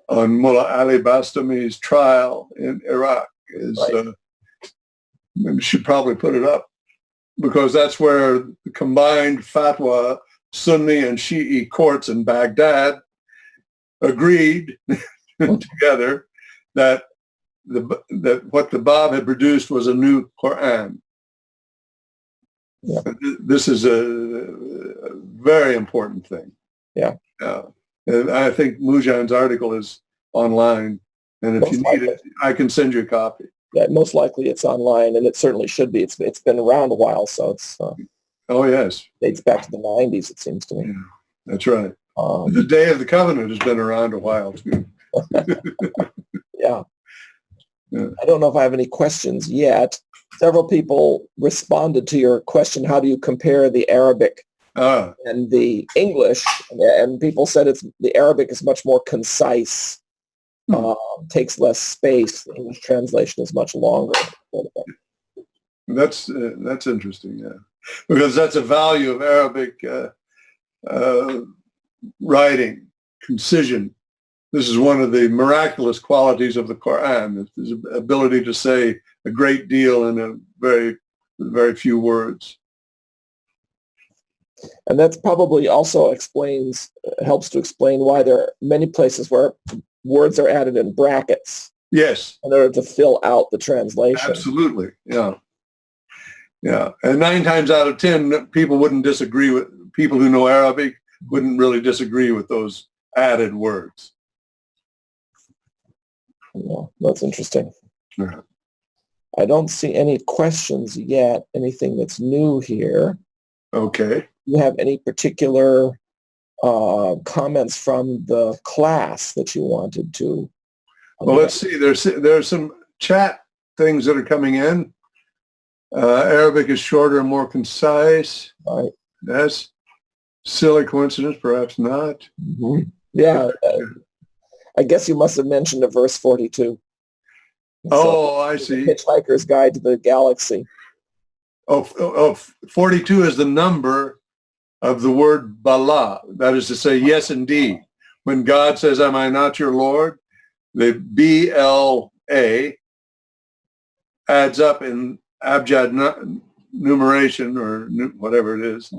on Mullah Ali Bastami's trial in Iraq is, we should probably put it up, because that's where the combined fatwa Sunni and Shi'i courts in Baghdad agreed together that what the Bab had produced was a new Quran. Yeah. This is a very important thing. Yeah. And I think Mujan's article is online, and if you need it, I can send you a copy. Yeah, most likely it's online, and it certainly should be. It's been around a while, so it's. Oh yes. Dates back to the 90s, it seems to me. Yeah, that's right. The Day of the Covenant has been around a while too. Yeah. I don't know if I have any questions yet. Several people responded to your question, how do you compare the Arabic and the English? And people said the Arabic is much more concise, takes less space. The English translation is much longer. That's interesting, yeah. Because that's a value of Arabic writing, concision. This is one of the miraculous qualities of the Quran, the ability to say a great deal in a very, very few words. And that's probably also helps to explain why there are many places where words are added in brackets. Yes. In order to fill out the translation. Absolutely, yeah. Yeah, and 9 times out of 10, people wouldn't disagree with, people who know Arabic wouldn't really disagree with those added words. Yeah, that's interesting. Yeah. I don't see any questions yet, anything that's new here. Okay. Do you have any particular comments from the class that you wanted to? Well, let's see. There's some chat things that are coming in. Arabic is shorter and more concise. Right. That's silly coincidence, perhaps not. Mm-hmm. Yeah. I guess you must have mentioned a verse 42. So, I see. Hitchhiker's Guide to the Galaxy. Oh, 42 is the number of the word Bala. That is to say, yes, indeed. When God says, am I not your Lord? The B-L-A adds up in abjad numeration, or whatever it is,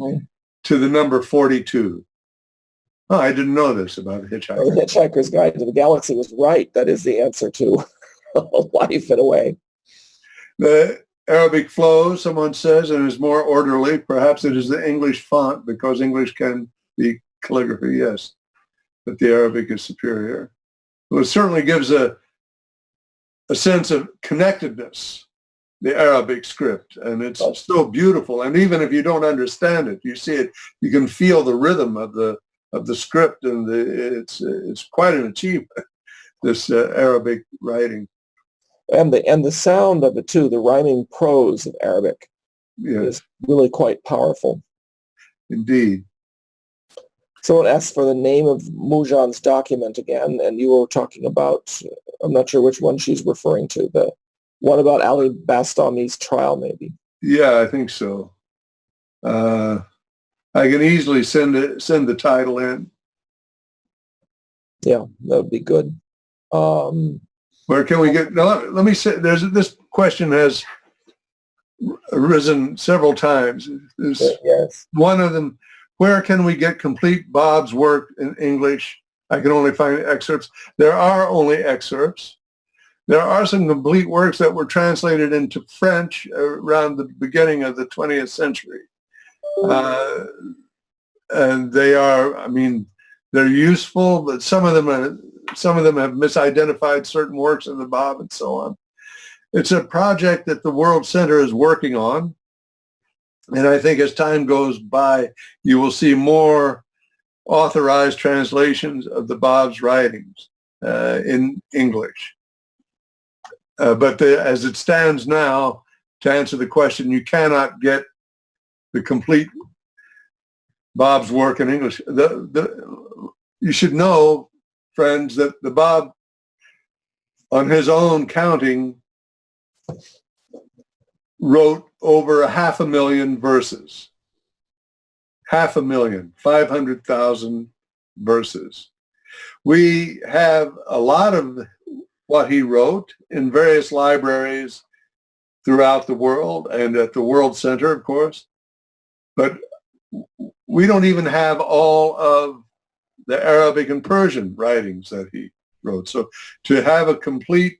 to the number 42. Oh, I didn't know this about a hitchhiker. The Hitchhiker's Guide to the Galaxy was right. That is the answer to life in a way. The Arabic flows, someone says, and is more orderly. Perhaps it is the English font, because English can be calligraphy, yes, but the Arabic is superior. Well, it certainly gives a sense of connectedness, the Arabic script, and it's so beautiful. And even if you don't understand it, you see it, you can feel the rhythm of the script, and it's quite an achievement, this Arabic writing. And the sound of it too, the rhyming prose of Arabic is really quite powerful. Indeed. Someone asked for the name of Mujan's document again, and you were talking about, I'm not sure which one she's referring to, the one about Ali Bastami's trial, maybe. Yeah, I think so. I can easily send the title in. Yeah, that would be good. Where can we get? Now, let me say. This question has arisen several times. Yes. One of them. Where can we get complete Bob's work in English? I can only find excerpts. There are only excerpts. There are some complete works that were translated into French around the beginning of the 20th century. And they are, I mean, they're useful, but some of them have misidentified certain works of the Bob and so on. It's a project that the World Center is working on. And I think as time goes by, you will see more authorized translations of the Bob's writings in English. But as it stands now, to answer the question, you cannot get the complete Bob's work in English. You should know, friends, that the Bob, on his own counting, wrote over 500,000 verses. 500,000, 500,000 verses. We have a lot of what he wrote in various libraries throughout the world and at the World Center, of course. But we don't even have all of the Arabic and Persian writings that he wrote. So to have a complete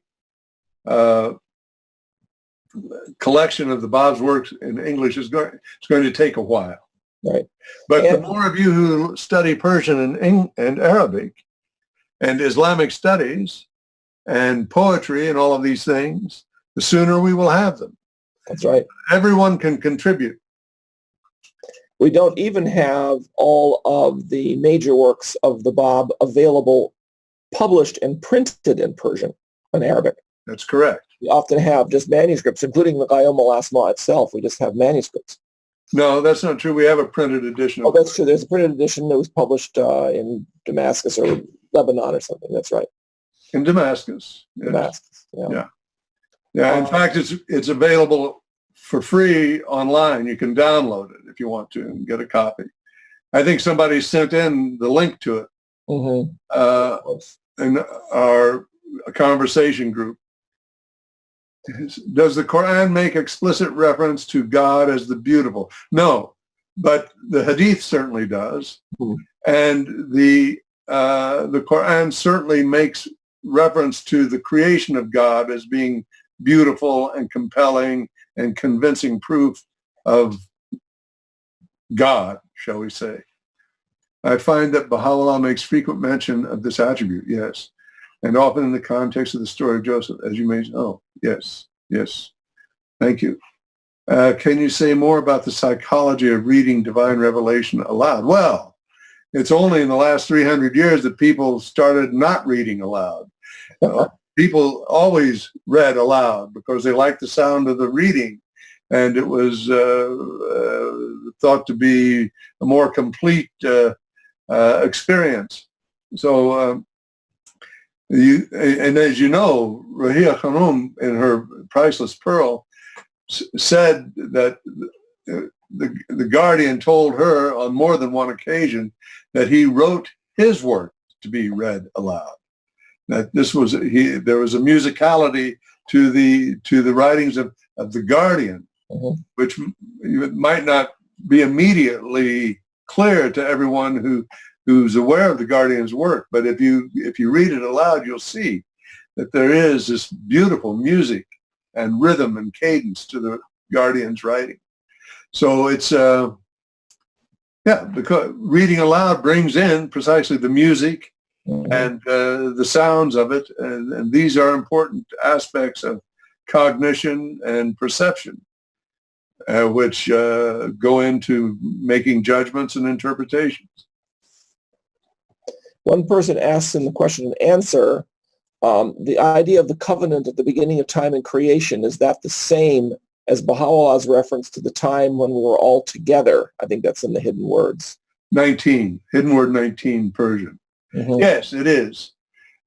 collection of the Bob's works in English is going to take a while. Right. But the more of you who study Persian and Arabic and Islamic studies and poetry and all of these things, the sooner we will have them. That's right. Everyone can contribute. We don't even have all of the major works of the Bab available, published and printed in Persian and Arabic. That's correct. We often have just manuscripts, including the Qayyum al-Asma itself. We just have manuscripts. No, that's not true. We have a printed edition. Oh, that's true. There's a printed edition that was published in Damascus or Lebanon or something. That's right. In Damascus. Yes. Damascus. Yeah. Yeah. In fact, it's available for free online. You can download it if you want to and get a copy. I think somebody sent in the link to it in our conversation group. Does the Quran make explicit reference to God as the beautiful? No, but the Hadith certainly does. And the Quran certainly makes reference to the creation of God as being beautiful and compelling and convincing proof of God, shall we say. I find that Baha'u'llah makes frequent mention of this attribute, yes, and often in the context of the story of Joseph, as you may know. Yes. Thank you. Can you say more about the psychology of reading divine revelation aloud? Well, it's only in the last 300 years that people started not reading aloud. People always read aloud because they liked the sound of the reading, and it was thought to be a more complete experience. So, and as you know, Rahia Khanum, in her Priceless Pearl, said that the Guardian told her on more than one occasion that he wrote his work to be read aloud. That there was a musicality to the writings of the Guardian, which might not be immediately clear to everyone who's aware of the Guardian's work. But if you read it aloud, you'll see that there is this beautiful music and rhythm and cadence to the Guardian's writing. So it's because reading aloud brings in precisely the music and the sounds of it, and these are important aspects of cognition and perception, which go into making judgments and interpretations. One person asks in the question and answer, the idea of the covenant at the beginning of time and creation, is that the same as Baha'u'llah's reference to the time when we were all together? I think that's in the Hidden Words. 19, Hidden Word 19 Persian. Mm-hmm. Yes, it is.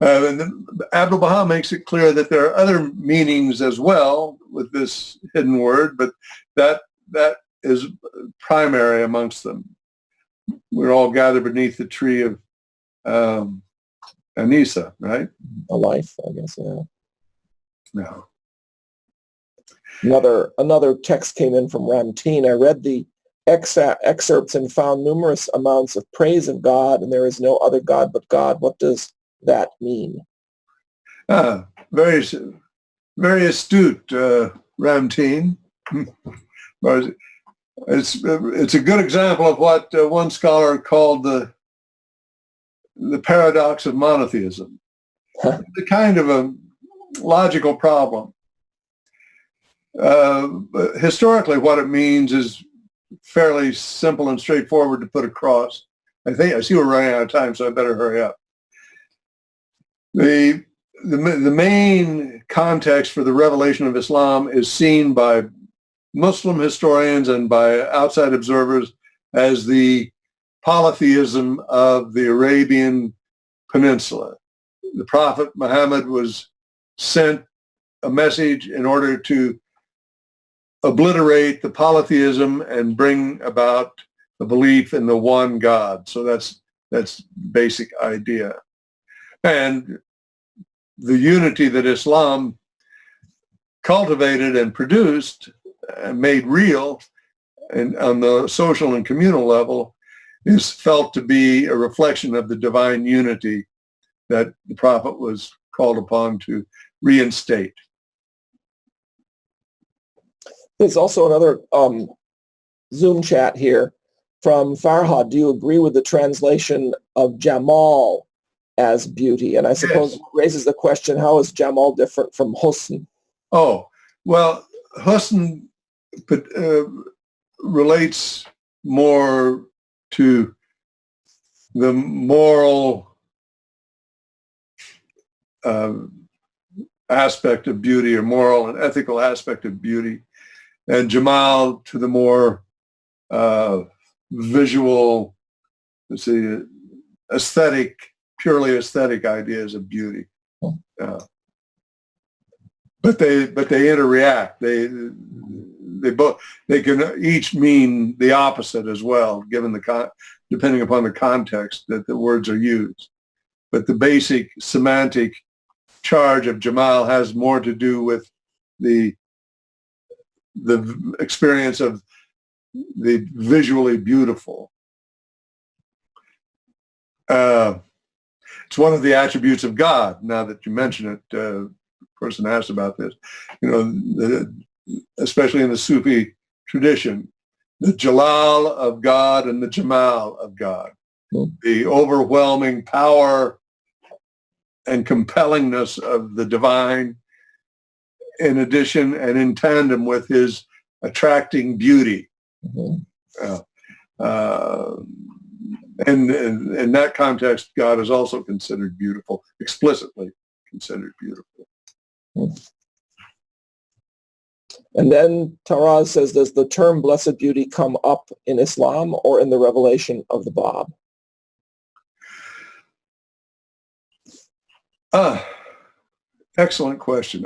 And Abdu'l-Baha makes it clear that there are other meanings as well with this hidden word, but that is primary amongst them. We're all gathered beneath the tree of Anisa, right? A life, I guess, yeah. No. Another text came in from Ramteen. I read the excerpts and found numerous amounts of praise of God, and there is no other God but God. What does that mean? Very, very astute, Ramteen. It's a good example of what one scholar called the paradox of monotheism. The kind of a logical problem. Historically, what it means is fairly simple and straightforward to put across. I see we're running out of time, so I better hurry up. The main context for the revelation of Islam is seen by Muslim historians and by outside observers as the polytheism of the Arabian Peninsula. The Prophet Muhammad was sent a message in order to obliterate the polytheism and bring about the belief in the one God. So that's the basic idea. And the unity that Islam cultivated and produced and made real and on the social and communal level is felt to be a reflection of the divine unity that the Prophet was called upon to reinstate. There's also another Zoom chat here from Farhad. Do you agree with the translation of Jamal as beauty? And I suppose it raises the question, how is Jamal different from Husn? Oh, well, Husn relates more to the moral aspect of beauty, or moral and ethical aspect of beauty, and Jamal to the more visual, let's see, aesthetic, purely aesthetic ideas of beauty. But they interact. They can each mean the opposite as well, given depending upon the context that the words are used. But the basic semantic charge of Jamal has more to do with the experience of the visually beautiful. It's one of the attributes of God. Now that you mention it, person asked about this. Especially in the Sufi tradition, the Jalal of God and the Jamal of God, the overwhelming power and compellingness of the divine, in addition and in tandem with his attracting beauty. And in that context, God is also considered beautiful, explicitly considered beautiful. And then Taraz says, does the term blessed beauty come up in Islam or in the revelation of the Bab? Excellent question.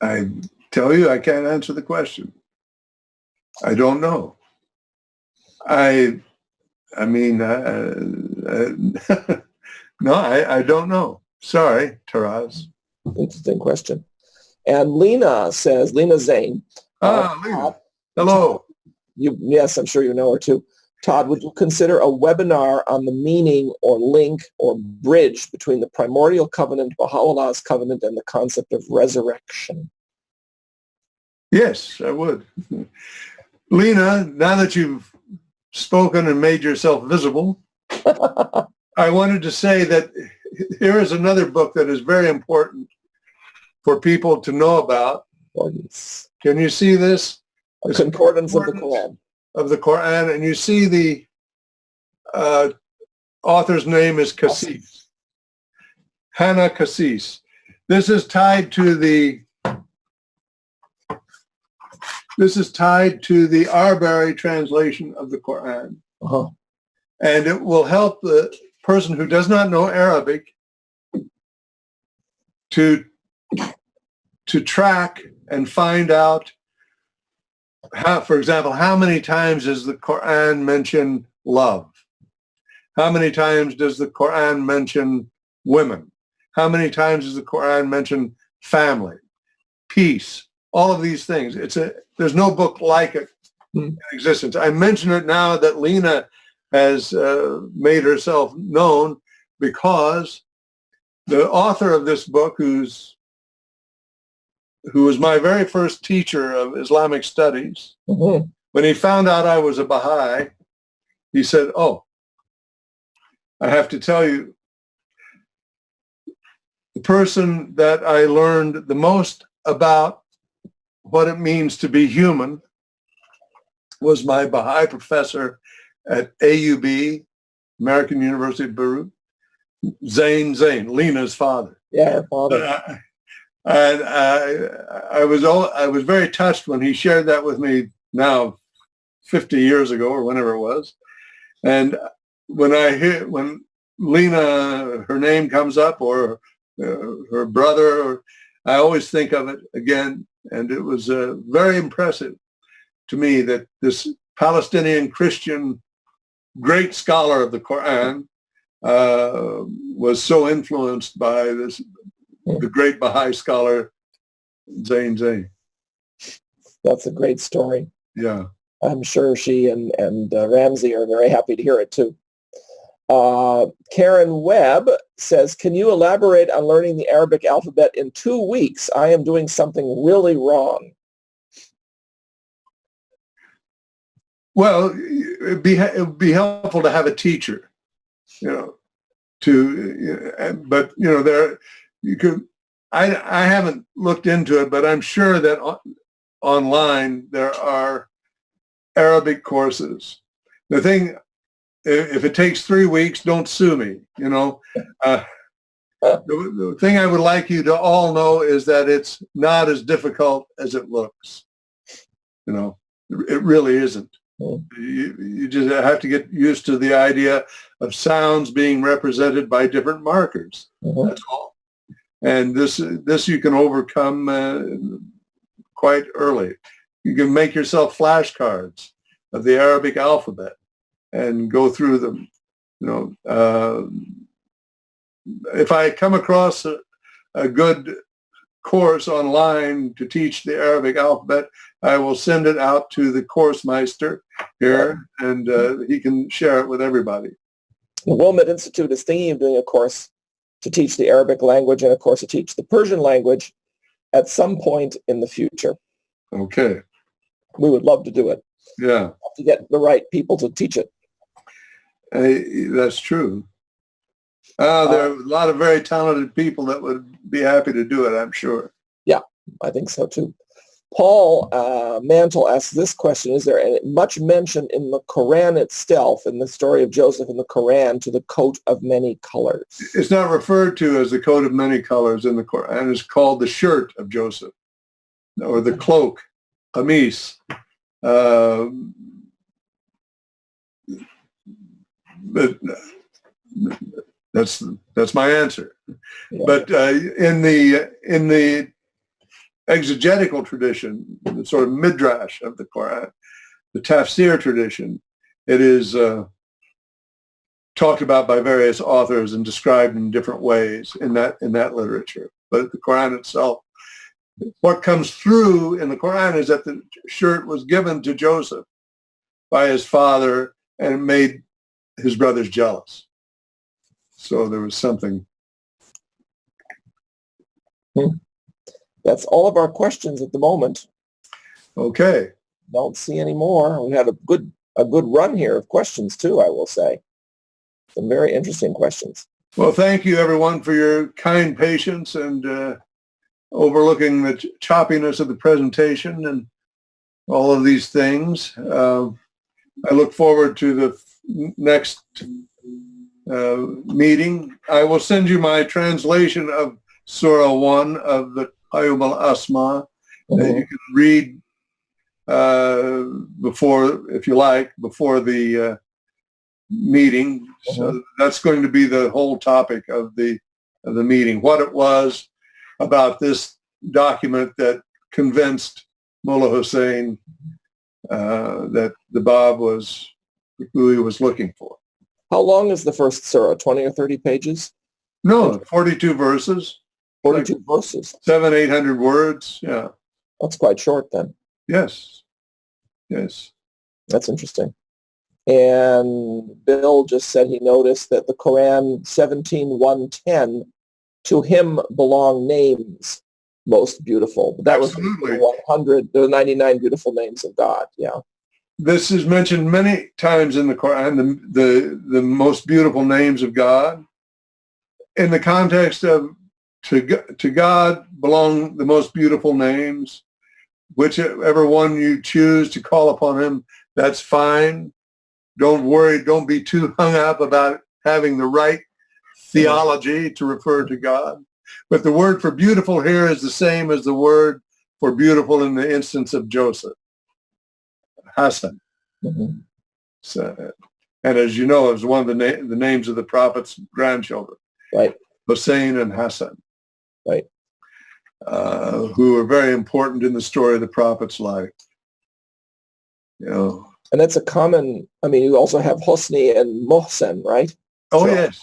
I tell you, I can't answer the question. I don't know. I mean, no, I don't know. Sorry, Taraz. Interesting question. And Lena says, Lena Zane. Lena. Hello. Yes, I'm sure you know her too. Todd, would you consider a webinar on the meaning or link or bridge between the primordial covenant, Baha'u'llah's covenant, and the concept of resurrection? Yes, I would. Lena, now that you've spoken and made yourself visible, I wanted to say that here is another book that is very important for people to know about. Can you see this? A concordance of the Quran. Of the Quran, and you see the author's name is Kasif. Hana Kassis. This is tied to the Arbery translation of the Quran. Uh-huh. And it will help the person who does not know Arabic to track and find out how, for example, how many times does the Quran mention love? How many times does the Quran mention women? How many times does the Quran mention family, peace, all of these things? There's no book like it in existence. I mention it now that Lena has made herself known, because the author of this book, who was my very first teacher of Islamic studies, when he found out I was a Baha'i, he said, "Oh, I have to tell you, the person that I learned the most about what it means to be human was my Baha'i professor at AUB, American University of Beirut, Zain, Lena's father." Yeah, her father. And I was very touched when he shared that with me now 50 years ago or whenever it was. And when Lena, her name comes up, or her brother, I always think of it again. And it was very impressive to me that this Palestinian Christian great scholar of the Quran was so influenced by the great Baha'i scholar, Zain. That's a great story. Yeah. I'm sure she and Ramsey are very happy to hear it too. Karen Webb says, "Can you elaborate on learning the Arabic alphabet in 2 weeks? I am doing something really wrong." Well, it would be helpful to have a teacher, but I haven't looked into it, but I'm sure that online there are Arabic courses. The thing, if it takes 3 weeks, don't sue me. The thing I would like you to all know is that it's not as difficult as it looks. It really isn't. You just have to get used to the idea of sounds being represented by different markers. That's all. And this you can overcome quite early. You can make yourself flashcards of the Arabic alphabet and go through them. If I come across a good course online to teach the Arabic alphabet, I will send it out to the course meister here, and he can share it with everybody. The Wilmot Institute is thinking of doing a course to teach the Arabic language and a course to teach the Persian language at some point in the future. Okay. We would love to do it. Yeah. Have to get the right people to teach it. That's true. There are a lot of very talented people that would be happy to do it, I'm sure. Yeah, I think so too. Paul Mantle asks this question: is there much mention in the Quran itself, in the story of Joseph in the Quran, to the coat of many colors? It's not referred to as the coat of many colors in the Quran. It's called the shirt of Joseph, or the cloak, qamis. But that's my answer. Yeah. But in the exegetical tradition, the sort of midrash of the Quran, the tafsir tradition, it is talked about by various authors and described in different ways in that literature. But the Quran itself, what comes through in the Quran is that the shirt was given to Joseph by his father and made his brothers jealous. So there was something. That's all of our questions at the moment. Okay. Don't see any more. We had a good run here of questions too, I will say. Some very interesting questions. Well, thank you everyone for your kind patience and overlooking the choppiness of the presentation and all of these things. I look forward to the next meeting. I will send you my translation of Surah 1 of the Qayyum al-Asma that you can read before, if you like, before the meeting. So that's going to be the whole topic of the meeting, what it was about this document that convinced Mullah Hussein that the Bab was who he was looking for. How long is the first surah? 20 or 30 pages? No, 42 verses. 42 verses. 700-800 words. Yeah. That's quite short then. Yes. Yes. That's interesting. And Bill just said he noticed that the Quran 17:110, to him belong names most beautiful. That Absolutely. was 100, the 99 beautiful names of God. Yeah. This is mentioned many times in the Quran, the most beautiful names of God. In the context of to God belong the most beautiful names. Whichever one you choose to call upon him, that's fine. Don't worry. Don't be too hung up about having the right theology to refer to God. But the word for beautiful here is the same as the word for beautiful in the instance of Joseph, Hassan. So, and as you know, it was one of the names of the prophet's grandchildren, right? Hussein and Hassan, right? Who are very important in the story of the prophet's life. You know. And that's a common, I mean, you also have Hosni and Mohsen, right? Oh, so yes.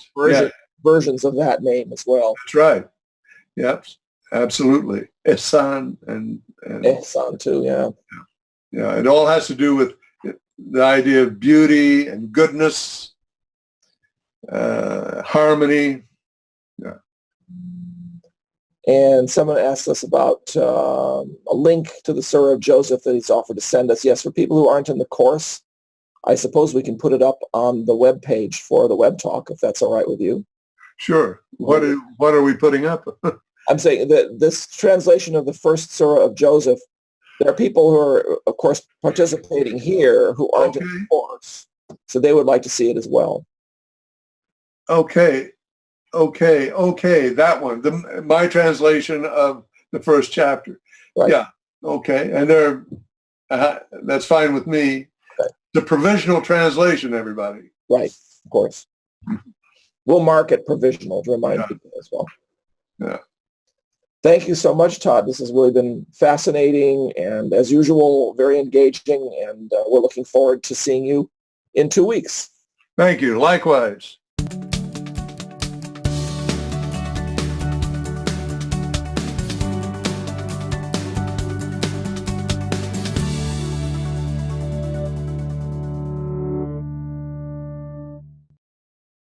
Versions of that name as well. That's right. Yep, absolutely. Ihsan and Ihsan too, yeah. Yeah, it all has to do with the idea of beauty and goodness, harmony. Yeah. And someone asked us about a link to the Surah of Joseph that he's offered to send us. Yes, for people who aren't in the course, I suppose we can put it up on the web page for the web talk, if that's all right with you. Sure. What are we putting up? I'm saying that this translation of the first Surah of Joseph, there are people who are, of course, participating here who aren't in the course. So they would like to see it as well. Okay. That one. My translation of the first chapter. Right. Yeah. Okay. And that's fine with me. Okay. The provisional translation, everybody. Right. Of course. We'll mark it provisional to remind people as well. Yeah. Thank you so much, Todd. This has really been fascinating and, as usual, very engaging. And we're looking forward to seeing you in 2 weeks. Thank you. Likewise.